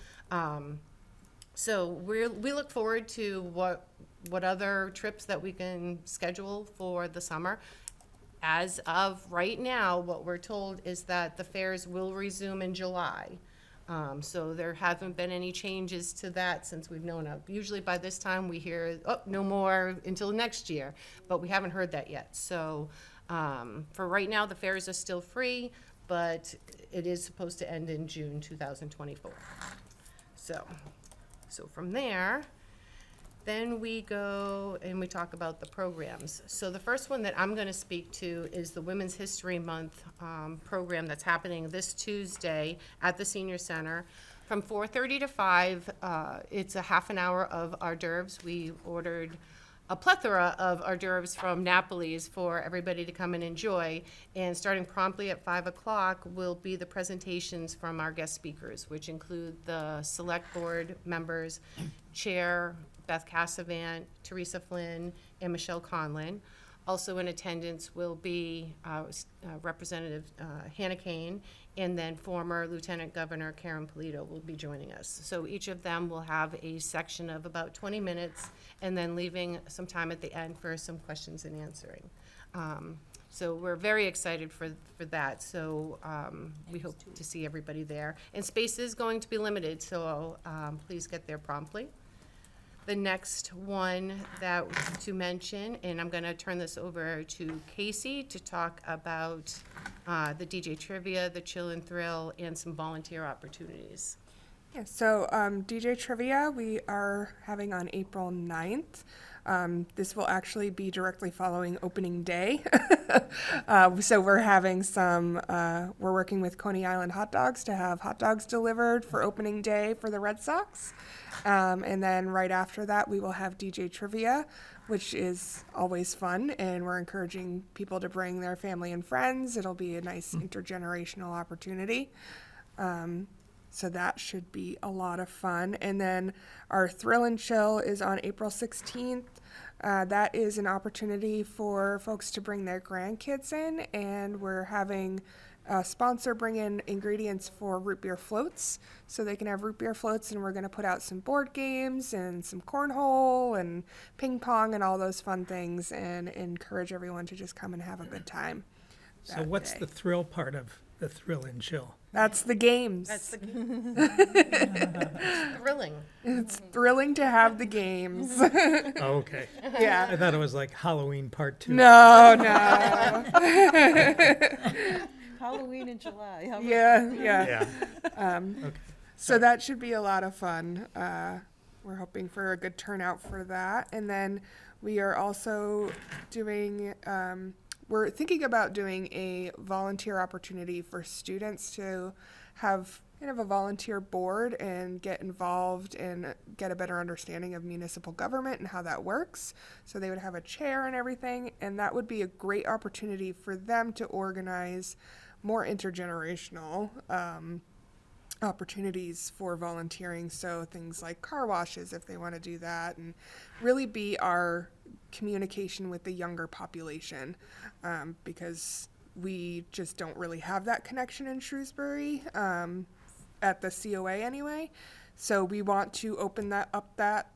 [SPEAKER 5] So we look forward to what other trips that we can schedule for the summer. As of right now, what we're told is that the fairs will resume in July. So there haven't been any changes to that since we've known of. Usually by this time we hear, oh, no more until next year, but we haven't heard that yet. So for right now, the fairs are still free, but it is supposed to end in June 2024. So from there, then we go and we talk about the programs. So the first one that I'm going to speak to is the Women's History Month program that's happening this Tuesday at the Senior Center. From 4:30 to 5, it's a half an hour of hors d'oeuvres. We ordered a plethora of hors d'oeuvres from Napoli's for everybody to come and enjoy. And starting promptly at 5 o'clock will be the presentations from our guest speakers, which include the select board members, Chair Beth Cassavant, Teresa Flynn, and Michelle Conlin. Also in attendance will be Representative Hannah Kane, and then former Lieutenant Governor Karen Polito will be joining us. So each of them will have a section of about 20 minutes, and then leaving some time at the end for some questions and answering. So we're very excited for that. So we hope to see everybody there. And space is going to be limited, so please get there promptly. The next one that to mention, and I'm going to turn this over to Casey to talk about the DJ Trivia, the Chill and Thrill, and some volunteer opportunities.
[SPEAKER 6] Yeah, so DJ Trivia we are having on April 9th. This will actually be directly following opening day. So we're having we're working with Coney Island Hot Dogs to have hot dogs delivered for opening day for the Red Sox. And then right after that, we will have DJ Trivia, which is always fun. And we're encouraging people to bring their family and friends. It'll be a nice intergenerational opportunity. So that should be a lot of fun. And then our Thrill and Chill is on April 16th. That is an opportunity for folks to bring their grandkids in, and we're having a sponsor bring in ingredients for root beer floats, so they can have root beer floats, and we're going to put out some board games and some cornhole and ping pong and all those fun things, and encourage everyone to just come and have a good time.
[SPEAKER 1] So what's the thrill part of the Thrill and Chill?
[SPEAKER 6] That's the games.
[SPEAKER 5] That's thrilling.
[SPEAKER 6] It's thrilling to have the games.
[SPEAKER 1] Oh, okay.
[SPEAKER 6] Yeah.
[SPEAKER 1] I thought it was like Halloween Part 2.
[SPEAKER 6] No.
[SPEAKER 7] Halloween in July. How about-
[SPEAKER 6] Yeah.
[SPEAKER 1] Yeah. Okay.
[SPEAKER 6] So that should be a lot of fun. We're hoping for a good turnout for that. And then we are also doing, we're thinking about doing a volunteer opportunity for students to have kind of a volunteer board and get involved and get a better understanding of municipal government and how that works. So they would have a chair and everything, and that would be a great opportunity for them to organize more intergenerational opportunities for volunteering. So things like car washes, if they want to do that, and really be our communication with the younger population, because we just don't really have that connection in Shrewsbury, at the COA anyway. So we want to open that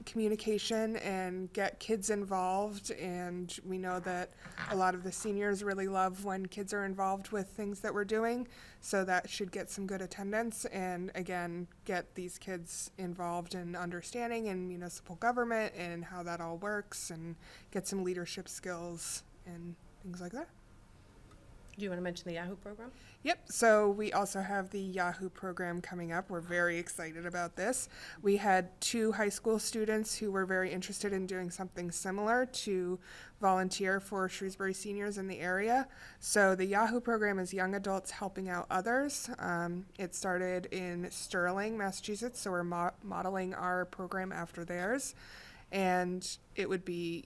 [SPEAKER 6] communication and get kids involved, and we know that a lot of the seniors really love when kids are involved with things that we're doing, so that should get some good attendance, and again, get these kids involved in understanding in municipal government and how that all works, and get some leadership skills and things like that.
[SPEAKER 5] Do you want to mention the Yahoo program?
[SPEAKER 6] Yep, so we also have the Yahoo program coming up. We're very excited about this. We had 2 high school students who were very interested in doing something similar to volunteer for Shrewsbury seniors in the area. So the Yahoo program is Young Adults Helping Out Others. It started in Sterling, Massachusetts, so we're modeling our program after theirs. And it would be,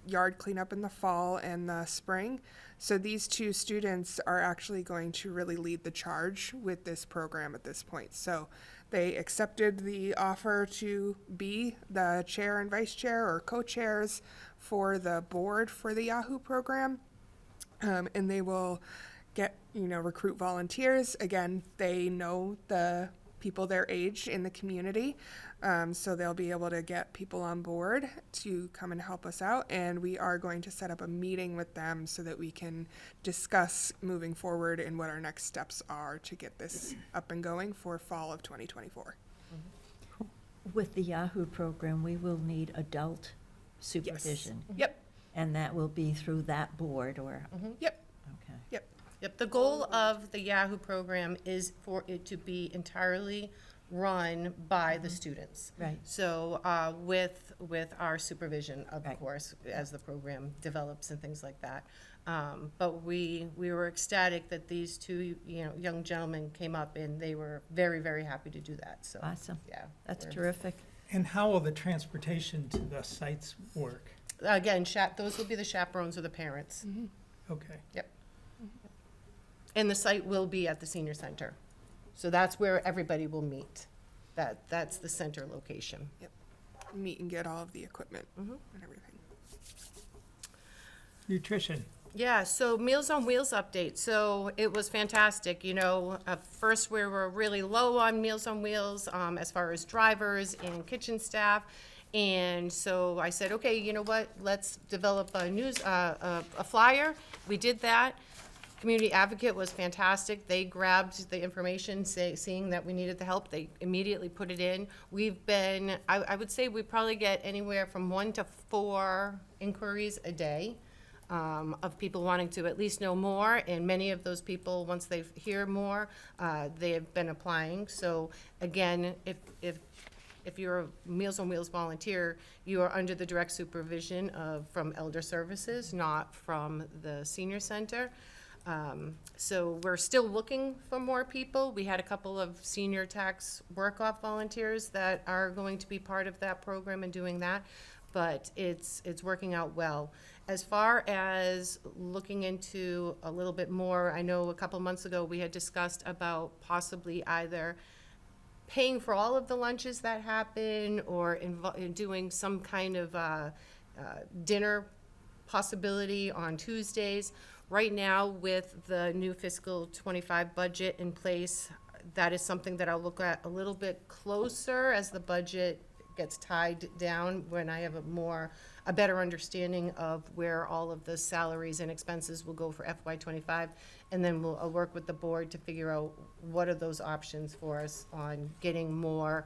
[SPEAKER 6] yard cleanup in the fall and the spring. So these 2 students are actually going to really lead the charge with this program at this point. So they accepted the offer to be the chair and vice chair or co-chairs for the board for the Yahoo program. And they will recruit volunteers. Again, they know the people their age in the community. So they'll be able to get people on board to come and help us out. And we are going to set up a meeting with them so that we can discuss moving forward and what our next steps are to get this up and going for fall of 2024.
[SPEAKER 2] With the Yahoo program, we will need adult supervision.
[SPEAKER 6] Yep.
[SPEAKER 2] And that will be through that board or,
[SPEAKER 6] Yep.
[SPEAKER 2] okay.
[SPEAKER 5] Yep, the goal of the Yahoo program is for it to be entirely run by the students.
[SPEAKER 2] Right.
[SPEAKER 5] So with our supervision, of
[SPEAKER 2] Right.
[SPEAKER 5] course, as the program develops and things like that. But we were ecstatic that these 2 young gentlemen came up, and they were very, very happy to do that. So
[SPEAKER 2] Awesome.
[SPEAKER 5] yeah,
[SPEAKER 2] That's
[SPEAKER 5] we're-
[SPEAKER 2] terrific.
[SPEAKER 1] And how will the transportation to the sites work?
[SPEAKER 5] Again, those will be the chaperones or the parents.
[SPEAKER 1] Okay.
[SPEAKER 5] Yep. And the site will be at the senior center. So that's where everybody will meet. That's the center location.
[SPEAKER 6] Meet and get all of the equipment
[SPEAKER 5] Mm-hmm.
[SPEAKER 6] and everything.
[SPEAKER 1] Nutrition.
[SPEAKER 5] Yeah, so Meals on Wheels update. So it was fantastic. You know, at first we were really low on Meals on Wheels as far as drivers and kitchen staff. And so I said, okay, you know what? Let's develop a flyer. We did that. Community Advocate was fantastic. They grabbed the information, seeing that we needed the help. They immediately put it in. We've been, I would say we probably get anywhere from 1 to 4 inquiries a day of people wanting to at least know more. And many of those people, once they hear more, they have been applying. So again, if you're a Meals on Wheels volunteer, you are under the direct supervision from Elder Services, not from the senior center. So we're still looking for more people. We had a couple of senior tax work-off volunteers that are going to be part of that program and doing that, but it's working out well. As far as looking into a little bit more, I know a couple months ago we had discussed about possibly either paying for all of the lunches that happen or doing some kind of dinner possibility on Tuesdays. Right now, with the new fiscal '25 budget in place, that is something that I'll look at a little bit closer as the budget gets tied down, when I have a better understanding of where all of the salaries and expenses will go for FY '25. And then I'll work with the board to figure out what are those options for us on getting more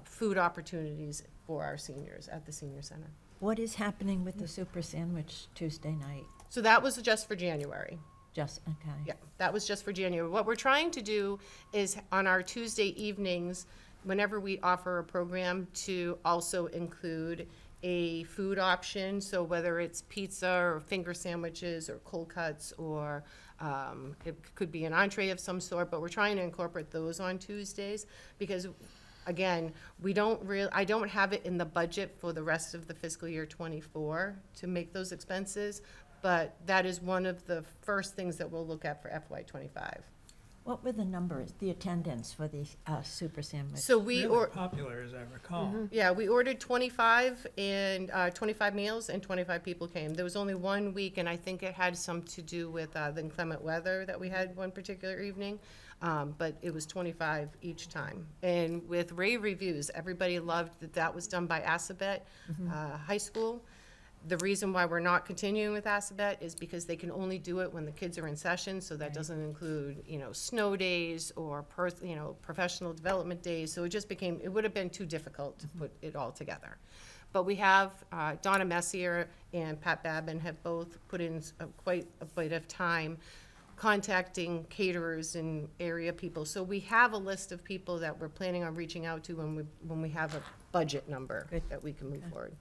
[SPEAKER 5] food opportunities for our seniors at the senior center.
[SPEAKER 2] What is happening with the Super Sandwich Tuesday night?
[SPEAKER 5] So that was just for January.
[SPEAKER 2] Just, okay.
[SPEAKER 5] Yeah, that was just for January. What we're trying to do is on our Tuesday evenings, whenever we offer a program, to also include a food option. So whether it's pizza or finger sandwiches or cold cuts, or it could be an entree of some sort, but we're trying to incorporate those on Tuesdays because, again, I don't have it in the budget for the rest of the fiscal year '24 to make those expenses, but that is one of the first things that we'll look at for FY '25.
[SPEAKER 2] What were the numbers, the attendance for the Super Sandwich?
[SPEAKER 5] So we
[SPEAKER 1] Really popular, as I recall.
[SPEAKER 5] Yeah, we ordered 25 and 25 meals, and 25 people came. There was only 1 week, and I think it had some to do with the inclement weather that we had one particular evening. But it was 25 each time. And with rave reviews, everybody loved that that was done by Assabet High School. The reason why we're not continuing with Assabet is because they can only do it when the kids are in session, so that doesn't include, snow days or, professional development days. So it would have been too difficult to put it all together. But we have, Donna Messier and Pat Babin have both put in quite a bit of time contacting caterers and area people. So we have a list of people that we're planning on reaching out to when we have a budget number
[SPEAKER 2] Good.
[SPEAKER 5] that we can move forward.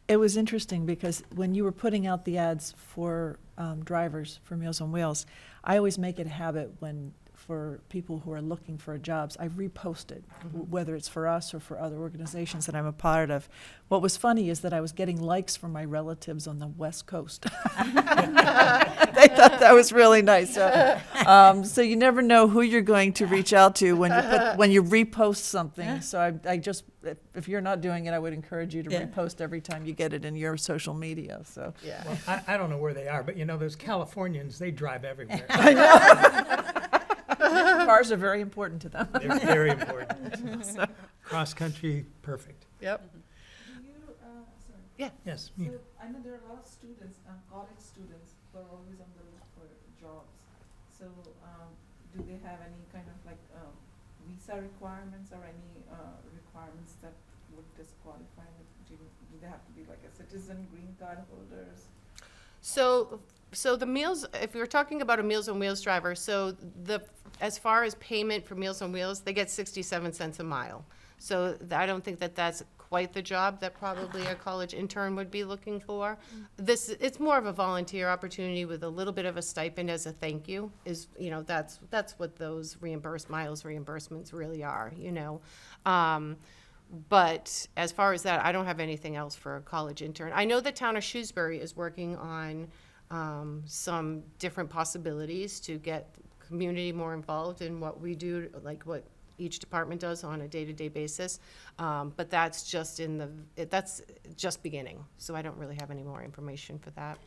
[SPEAKER 8] It was interesting because when you were putting out the ads for drivers for Meals on Wheels, I always make it a habit for people who are looking for jobs, I repost it, whether it's for us or for other organizations that I'm a part of. What was funny is that I was getting likes from my relatives on the West Coast. They thought that was really nice. So you never know who you're going to reach out to when you repost something. So I just, if you're not doing it, I would encourage you to repost every time you get it in your social media. So
[SPEAKER 5] Yeah.
[SPEAKER 1] Well, I don't know where they are, but those Californians, they drive everywhere.
[SPEAKER 8] cars are very important to them.
[SPEAKER 1] They're very important. Cross-country, perfect.
[SPEAKER 5] Yep.
[SPEAKER 1] Yes.
[SPEAKER 9] So I know there are a lot of students, college students, who are always on the look for jobs. So do they have any kind of visa requirements or any requirements that would disqualify them? Do they have to be like a citizen, green card holders?
[SPEAKER 5] So the meals, if you're talking about a Meals on Wheels driver, as far as payment for Meals on Wheels, they get 67 cents a mile. So I don't think that that's quite the job that probably a college intern would be looking for. It's more of a volunteer opportunity with a little bit of a stipend as a thank you, that's what those miles reimbursements really are, But as far as that, I don't have anything else for a college intern. I know the town of Shrewsbury is working on some different possibilities to get community more involved in what we do, like what each department does on a day-to-day basis. But that's just that's just beginning, so I don't really have any more information for that.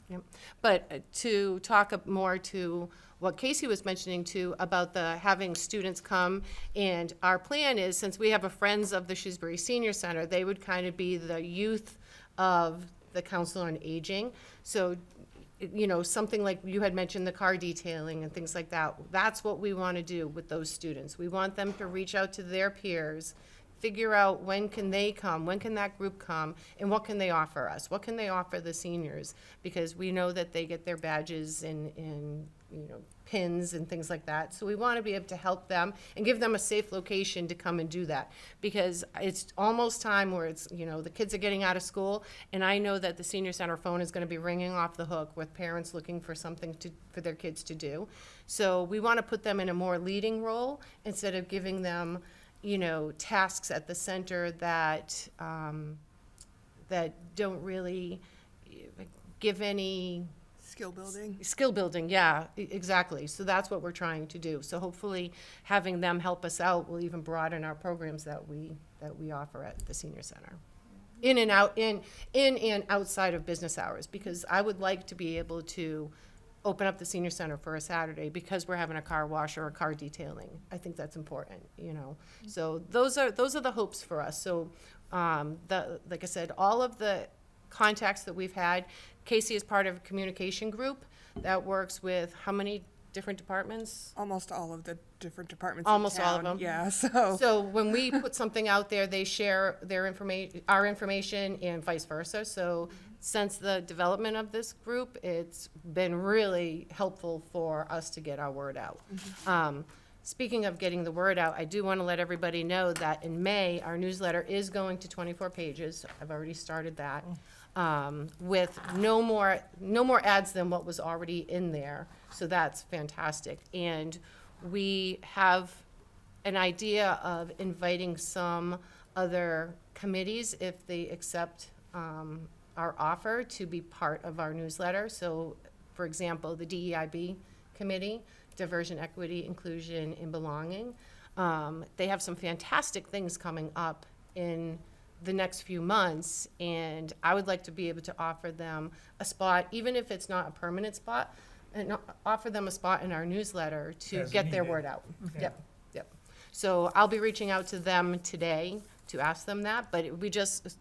[SPEAKER 5] Yep. But to talk more to what Casey was mentioning too about the having students come, and our plan is, since we have a Friends of the Shrewsbury Senior Center, they would kind of be the youth of the Council on Aging. So, you know, something like you had mentioned, the car detailing and things like that, that's what we want to do with those students. We want them to reach out to their peers, figure out when can they come, when can that group come, and what can they offer us? What can they offer the seniors? Because we know that they get their badges and you know, pins and things like that. So we want to be able to help them and give them a safe location to come and do that. Because it's almost time where it's, you know, the kids are getting out of school, and I know that the senior center phone is going to be ringing off the hook with parents looking for something for their kids to do. So we want to put them in a more leading role instead of giving them, you know, tasks at the center that that don't really give any
[SPEAKER 6] Skill building.
[SPEAKER 5] skill building. Yeah, exactly. So that's what we're trying to do. So hopefully, having them help us out will even broaden our programs that we offer at the senior center, in and outside of business hours. Because I would like to be able to open up the senior center for a Saturday because we're having a car wash or a car detailing. I think that's important, you know. So those are the hopes for us. So like I said, all of the contacts that we've had, Casey is part of a communication group that works with how many different departments?
[SPEAKER 6] Almost all of the different departments.
[SPEAKER 5] Almost
[SPEAKER 6] in
[SPEAKER 5] all of
[SPEAKER 6] town.
[SPEAKER 5] them.
[SPEAKER 6] Yeah. So.
[SPEAKER 5] So when we put something out there, they share their information, our information, and vice versa. So since the development of this group, it's been really helpful for us to get our word out. Speaking of getting the word out, I do want to let everybody know that in May, our newsletter is going to 24 pages. I've already started that. With no more ads than what was already in there. So that's fantastic. And we have an idea of inviting some other committees, if they accept our offer, to be part of our newsletter. So, for example, the DEIB committee, Diversion, Equity, Inclusion, and Belonging. They have some fantastic things coming up in the next few months, and I would like to be able to offer them a spot, even if it's not a permanent spot, and offer them a spot in our newsletter to
[SPEAKER 1] As
[SPEAKER 5] get their
[SPEAKER 1] needed.
[SPEAKER 5] word out.
[SPEAKER 1] Yeah.
[SPEAKER 5] Yep. So I'll be reaching out to them today to ask them that, but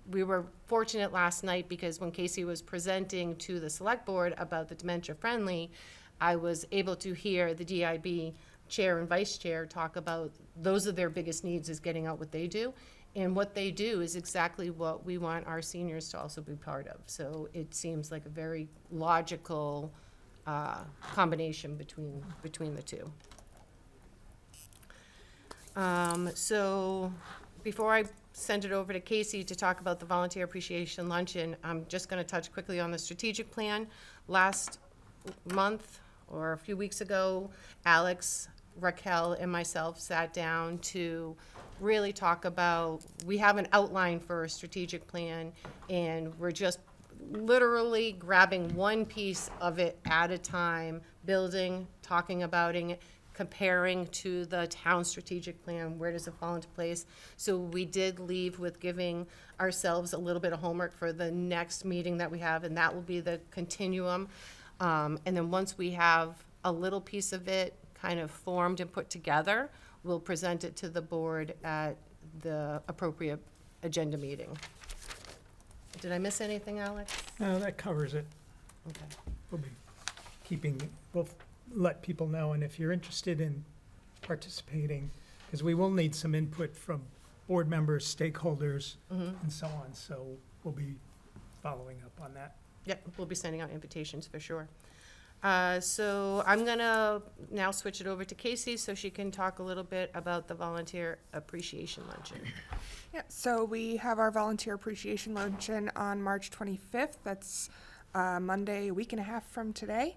[SPEAKER 5] we were fortunate last night because when Casey was presenting to the select board about the dementia friendly, I was able to hear the DIB chair and vice chair talk about those are their biggest needs, is getting out what they do. And what they do is exactly what we want our seniors to also be part of. So it seems like a very logical combination between the two. So before I send it over to Casey to talk about the Volunteer Appreciation Luncheon, I'm just going to touch quickly on the strategic plan. Last month or a few weeks ago, Alex, Raquel, and myself sat down to really talk about, we have an outline for a strategic plan, and we're just literally grabbing one piece of it at a time, building, talking about it, comparing to the town strategic plan, where does it fall into place? So we did leave with giving ourselves a little bit of homework for the next meeting that we have, and that will be the continuum. And then once we have a little piece of it kind of formed and put together, we'll present it to the board at the appropriate agenda meeting. Did I miss anything, Alex?
[SPEAKER 1] No, that covers it.
[SPEAKER 5] Okay.
[SPEAKER 1] We'll let people know, and if you're interested in participating, because we will need some input from board members, stakeholders, and so on, so we'll be following up on that.
[SPEAKER 5] Yep, we'll be sending out invitations for sure. So I'm gonna now switch it over to Casey so she can talk a little bit about the Volunteer Appreciation Luncheon.
[SPEAKER 6] Yeah, so we have our volunteer appreciation luncheon on March 25th. That's Monday, a week and a half from today.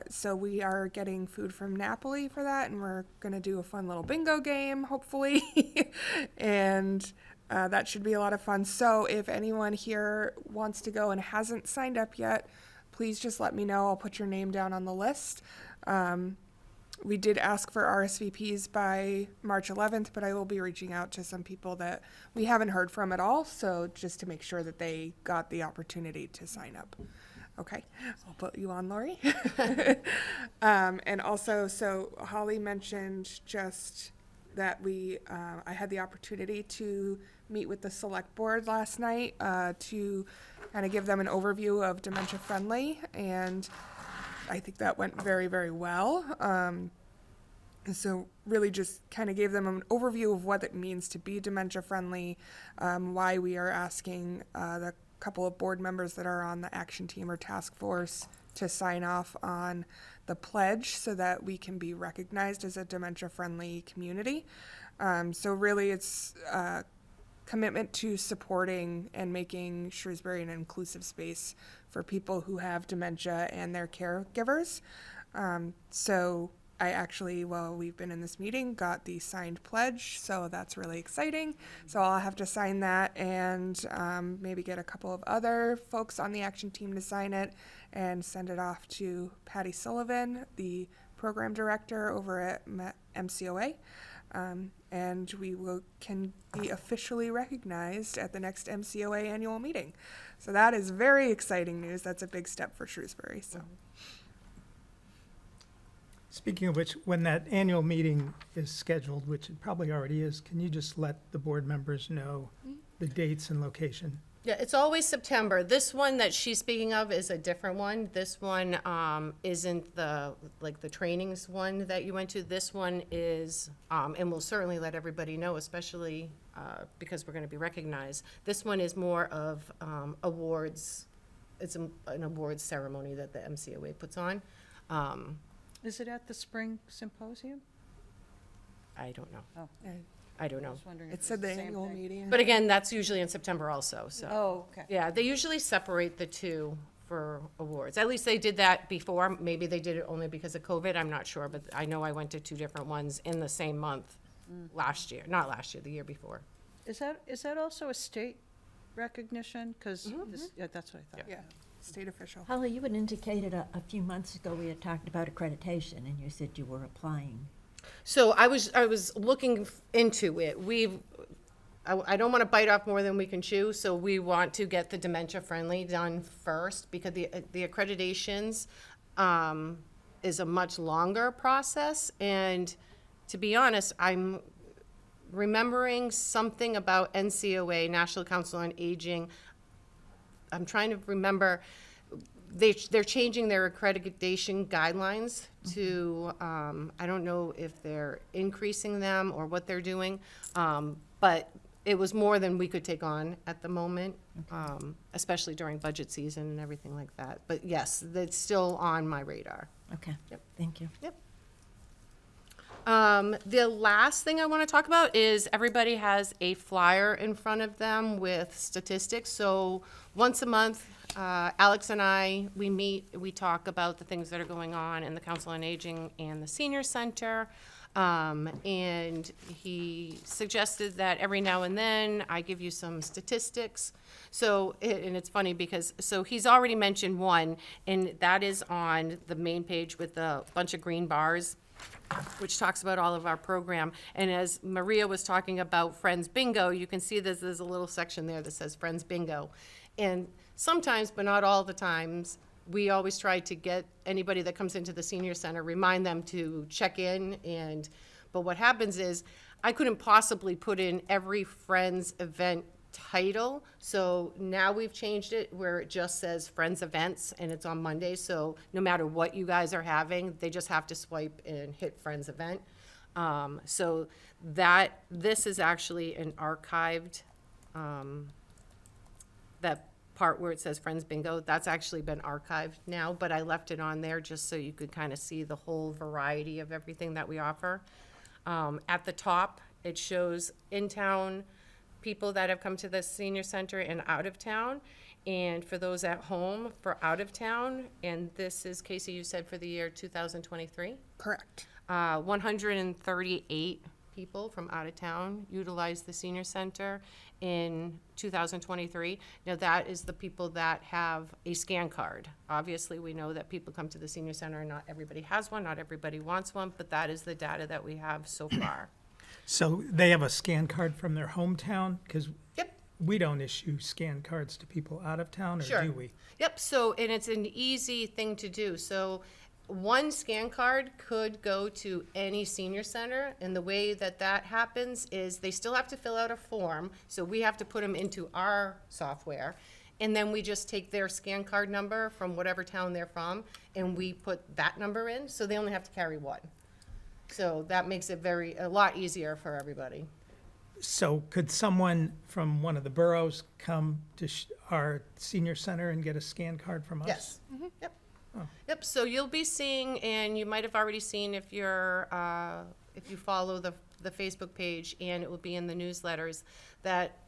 [SPEAKER 6] So we are getting food from Napoli for that, and we're going to do a fun little bingo game, hopefully. And that should be a lot of fun. So if anyone here wants to go and hasn't signed up yet, please just let me know. I'll put your name down on the list. We did ask for RSVPs by March 11th, but I will be reaching out to some people that we haven't heard from at all, so just to make sure that they got the opportunity to sign up. Okay, I'll put you on, Lori. And also, so Holly mentioned just that I had the opportunity to meet with the select board last night to kind of give them an overview of Dementia Friendly, and I think that went very, very well. And so really just kind of gave them an overview of what it means to be dementia friendly, why we are asking the couple of board members that are on the action team or task force to sign off on the pledge so that we can be recognized as a dementia friendly community. So really it's commitment to supporting and making Shrewsbury an inclusive space for people who have dementia and their caregivers. So I actually, while we've been in this meeting, got the signed pledge, so that's really exciting. So I'll have to sign that and maybe get a couple of other folks on the action team to sign it and send it off to Patty Sullivan, the program director over at MCOA. And we can be officially recognized at the next MCOA annual meeting. So that is very exciting news. That's a big step for Shrewsbury. So.
[SPEAKER 1] Speaking of which, when that annual meeting is scheduled, which it probably already is, can you just let the board members know the dates and location?
[SPEAKER 5] Yeah, it's always September. This one that she's speaking of is a different one. This one isn't the trainings one that you went to. This one is, and we'll certainly let everybody know, especially because we're going to be recognized. This one is more of awards. It's an awards ceremony that the MCOA puts on.
[SPEAKER 7] Is it at the spring symposium?
[SPEAKER 5] I don't know.
[SPEAKER 7] Oh,
[SPEAKER 5] I don't
[SPEAKER 7] I
[SPEAKER 5] know.
[SPEAKER 7] was wondering if
[SPEAKER 6] It
[SPEAKER 7] it
[SPEAKER 6] said
[SPEAKER 7] was
[SPEAKER 6] the
[SPEAKER 7] same
[SPEAKER 6] annual
[SPEAKER 7] thing.
[SPEAKER 6] meeting.
[SPEAKER 5] But again, that's usually in September also, so.
[SPEAKER 7] Oh, okay.
[SPEAKER 5] Yeah, they usually separate the two for awards. At least they did that before. Maybe they did it only because of COVID, I'm not sure, but I know I went to two different ones in the same month last year, not last year, the year before.
[SPEAKER 7] Is that also a state recognition? Because, yeah, that's what I thought.
[SPEAKER 6] Yeah, state official.
[SPEAKER 2] Holly, you had indicated a few months ago we had talked about accreditation, and you said you were applying.
[SPEAKER 5] So I was looking into it. I don't want to bite off more than we can chew, so we want to get the dementia friendly done first because the accreditations is a much longer process. And to be honest, I'm remembering something about NCOA, National Council on Aging. I'm trying to remember. They're changing their accreditation guidelines to, I don't know if they're increasing them or what they're doing, but it was more than we could take on at the moment, especially during budget season and everything like that. But yes, it's still on my radar.
[SPEAKER 2] Okay,
[SPEAKER 5] Yep.
[SPEAKER 2] thank you.
[SPEAKER 5] Yep. The last thing I want to talk about is everybody has a flyer in front of them with statistics. So once a month, Alex and I, we meet, we talk about the things that are going on in the Council on Aging and the Senior Center. And he suggested that every now and then I give you some statistics. So, and it's funny because, so he's already mentioned one, and that is on the main page with a bunch of green bars, which talks about all of our program. And as Maria was talking about Friends Bingo, you can see there's a little section there that says Friends Bingo. And sometimes, but not all the times, we always try to get anybody that comes into the senior center, remind them to check in. But what happens is, I couldn't possibly put in every Friends event title. So now we've changed it where it just says Friends Events and it's on Monday. So no matter what you guys are having, they just have to swipe and hit Friends Event. So this is actually an archived, that part where it says Friends Bingo, that's actually been archived now, but I left it on there just so you could kind of see the whole variety of everything that we offer. At the top, it shows in-town people that have come to the senior center and out of town. And for those at home, for out of town, and this is, Casey, you said for the year 2023?
[SPEAKER 6] Correct.
[SPEAKER 5] 138 people from out of town utilized the senior center in 2023. Now, that is the people that have a scan card. Obviously, we know that people come to the senior center and not everybody has one, not everybody wants one, but that is the data that we have so far.
[SPEAKER 1] So they have a scan card from their hometown? Because
[SPEAKER 5] Yep.
[SPEAKER 1] we don't issue scan cards to people out of town, or
[SPEAKER 5] Sure.
[SPEAKER 1] do we?
[SPEAKER 5] Yep, so, and it's an easy thing to do. So one scan card could go to any senior center, and the way that that happens is they still have to fill out a form, so we have to put them into our software, and then we just take their scan card number from whatever town they're from, and we put that number in, so they only have to carry one. So that makes it a lot easier for everybody.
[SPEAKER 1] So could someone from one of the boroughs come to our senior center and get a scan card from us?
[SPEAKER 5] Yes. Yep. Yep, so you'll be seeing, and you might have already seen if you're, if you follow the Facebook page, and it will be in the newsletters, that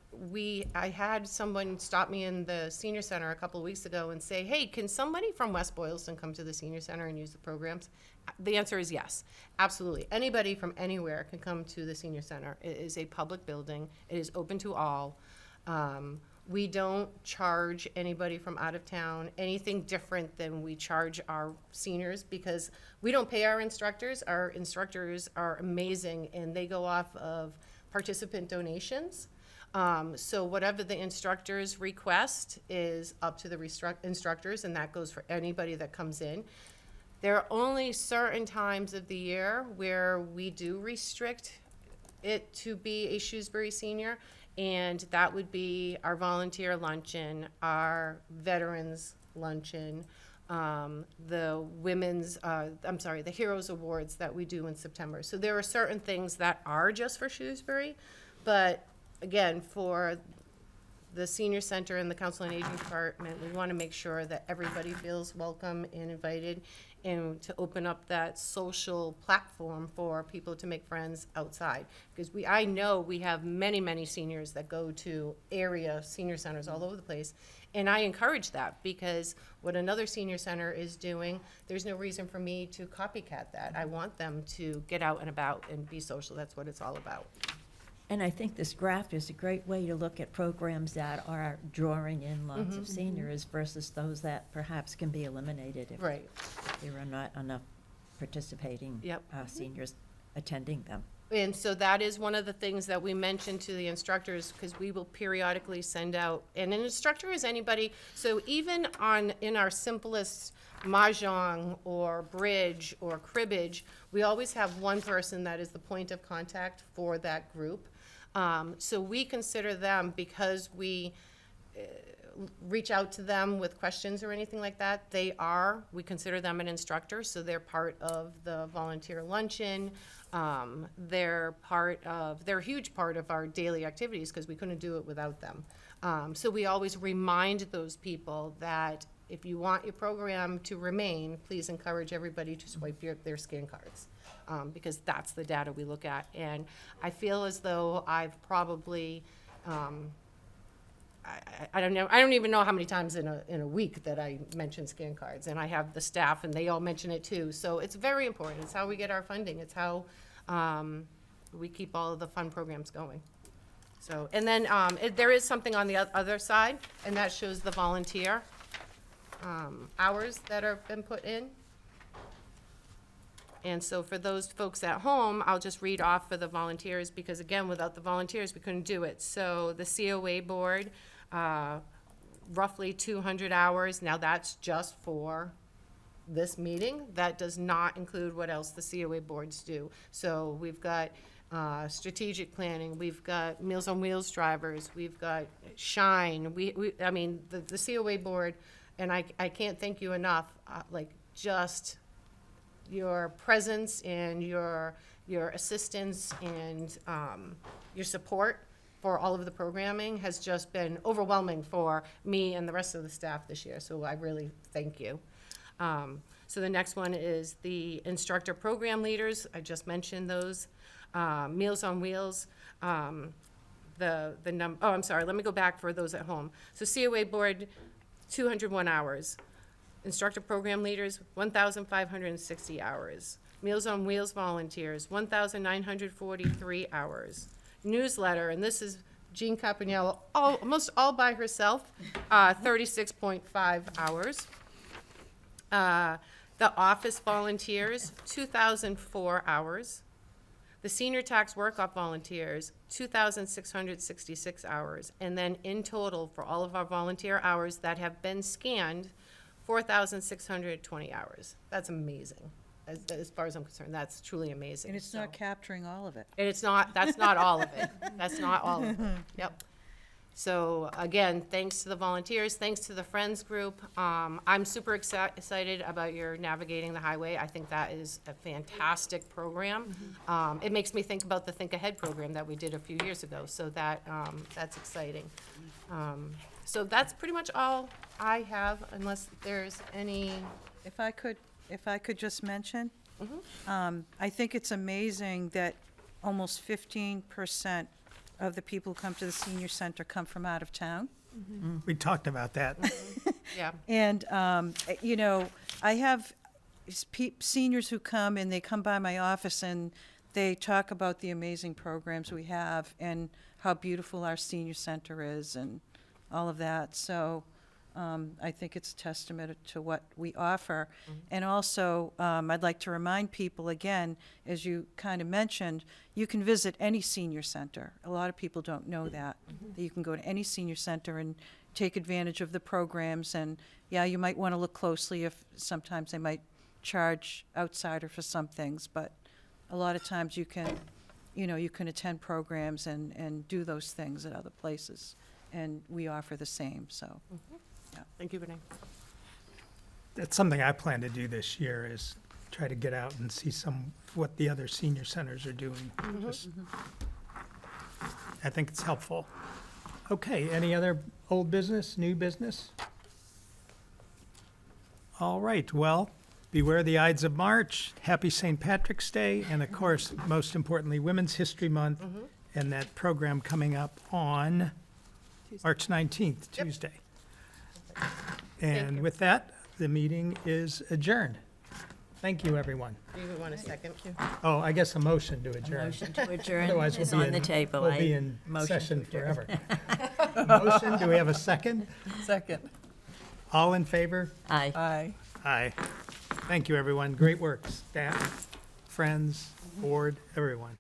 [SPEAKER 5] I had someone stop me in the senior center a couple of weeks ago and say, hey, can somebody from West Boylston come to the senior center and use the programs? The answer is yes, absolutely. Anybody from anywhere can come to the senior center. It is a public building. It is open to all. We don't charge anybody from out of town anything different than we charge our seniors, because we don't pay our instructors. Our instructors are amazing, and they go off of participant donations. So whatever the instructors request is up to the instructors, and that goes for anybody that comes in. There are only certain times of the year where we do restrict it to be a Shrewsbury senior, and that would be our volunteer luncheon, our veterans luncheon, the the Heroes Awards that we do in September. So there are certain things that are just for Shrewsbury, but again, for the senior center and the Council on Aging Department, we want to make sure that everybody feels welcome and invited, and to open up that social platform for people to make friends outside. Because I know we have many, many seniors that go to area senior centers all over the place, and I encourage that, because what another senior center is doing, there's no reason for me to copycat that. I want them to get out and about and be social. That's what it's all about.
[SPEAKER 2] And I think this graph is a great way to look at programs that are drawing in lots of seniors versus those that perhaps can be eliminated if
[SPEAKER 5] Right.
[SPEAKER 2] there are not enough participating
[SPEAKER 5] Yep.
[SPEAKER 2] Seniors attending them.
[SPEAKER 5] And so that is one of the things that we mentioned to the instructors, because we will periodically send out, and an instructor is anybody, so even in our simplest mahjong or bridge or cribbage, we always have one person that is the point of contact for that group. So we consider them, because we reach out to them with questions or anything like that, we consider them an instructor, so they're part of the volunteer luncheon. They're a huge part of our daily activities, because we couldn't do it without them. So we always remind those people that if you want your program to remain, please encourage everybody to swipe their scan cards, because that's the data we look at. And I feel as though I've probably, I don't know, I don't even know how many times in a week that I mention scan cards, and I have the staff and they all mention it too. So it's very important. It's how we get our funding. It's how we keep all of the fun programs going. So, and then there is something on the other side, and that shows the volunteer hours that have been put in. And so for those folks at home, I'll just read off for the volunteers, because again, without the volunteers, we couldn't do it. So the COA board, roughly 200 hours. Now that's just for this meeting. That does not include what else the COA boards do. So we've got strategic planning, we've got Meals on Wheels drivers, we've got Shine. I mean, the COA board, and I can't thank you enough, just your presence and your assistance and your support for all of the programming has just been overwhelming for me and the rest of the staff this year, so I really thank you. So the next one is the instructor program leaders. I just mentioned those. Meals on Wheels. I'm sorry, let me go back for those at home. So COA board, 201 hours. Instructor program leaders, 1,560 hours. Meals on Wheels volunteers, 1,943 hours. Newsletter, and this is Jean Capanello, almost all by herself, 36.5 hours. The office volunteers, 2,004 hours. The senior tax work-off volunteers, 2,666 hours. And then in total, for all of our volunteer hours that have been scanned, 4,620 hours. That's amazing. As far as I'm concerned, that's truly amazing.
[SPEAKER 7] And it's not capturing all of it.
[SPEAKER 5] And it's not, that's not all of it. That's not all of it. Yep. So again, thanks to the volunteers, thanks to the Friends group. I'm super excited about your Navigating the Highway. I think that is a fantastic program. It makes me think about the Think Ahead program that we did a few years ago, so that's exciting. So that's pretty much all I have, unless there's any.
[SPEAKER 7] If I could just mention, I think it's amazing that almost 15% of the people who come to the senior center come from out of town.
[SPEAKER 1] We talked about that.
[SPEAKER 5] Yeah.
[SPEAKER 7] And, you know, I have seniors who come and they come by my office and they talk about the amazing programs we have and how beautiful our senior center is and all of that. So I think it's a testament to what we offer. And also, I'd like to remind people again, as you kind of mentioned, you can visit any senior center. A lot of people don't know that you can go to any senior center and take advantage of the programs. And yeah, you might want to look closely if sometimes they might charge outsider for some things, but a lot of times you can, you know, you can attend programs and do those things at other places. And we offer the same, so.
[SPEAKER 5] Thank you, Renee.
[SPEAKER 1] That's something I plan to do this year, is try to get out and see what the other senior centers are doing. Just- I think it's helpful. Okay, any other old business, new business? All right, well, beware the Ides of March, happy St. Patrick's Day, and of course, most importantly, Women's History Month, and that program coming up on March 19th, Tuesday. And with that, the meeting is adjourned. Thank you, everyone.
[SPEAKER 5] Do you want a second?
[SPEAKER 1] Oh, I guess a motion to adjourn.
[SPEAKER 2] Motion to adjourn
[SPEAKER 1] Otherwise,
[SPEAKER 2] is
[SPEAKER 1] we'll be
[SPEAKER 2] on the
[SPEAKER 1] in,
[SPEAKER 2] table.
[SPEAKER 1] we'll be
[SPEAKER 2] I
[SPEAKER 1] in
[SPEAKER 2] motion
[SPEAKER 1] session
[SPEAKER 2] to adjourn.
[SPEAKER 1] forever. Motion, do we have a second?
[SPEAKER 8] Second.
[SPEAKER 1] All in favor?
[SPEAKER 2] Aye.
[SPEAKER 8] Aye.
[SPEAKER 1] Aye. Thank you, everyone. Great work, staff, friends, board, everyone.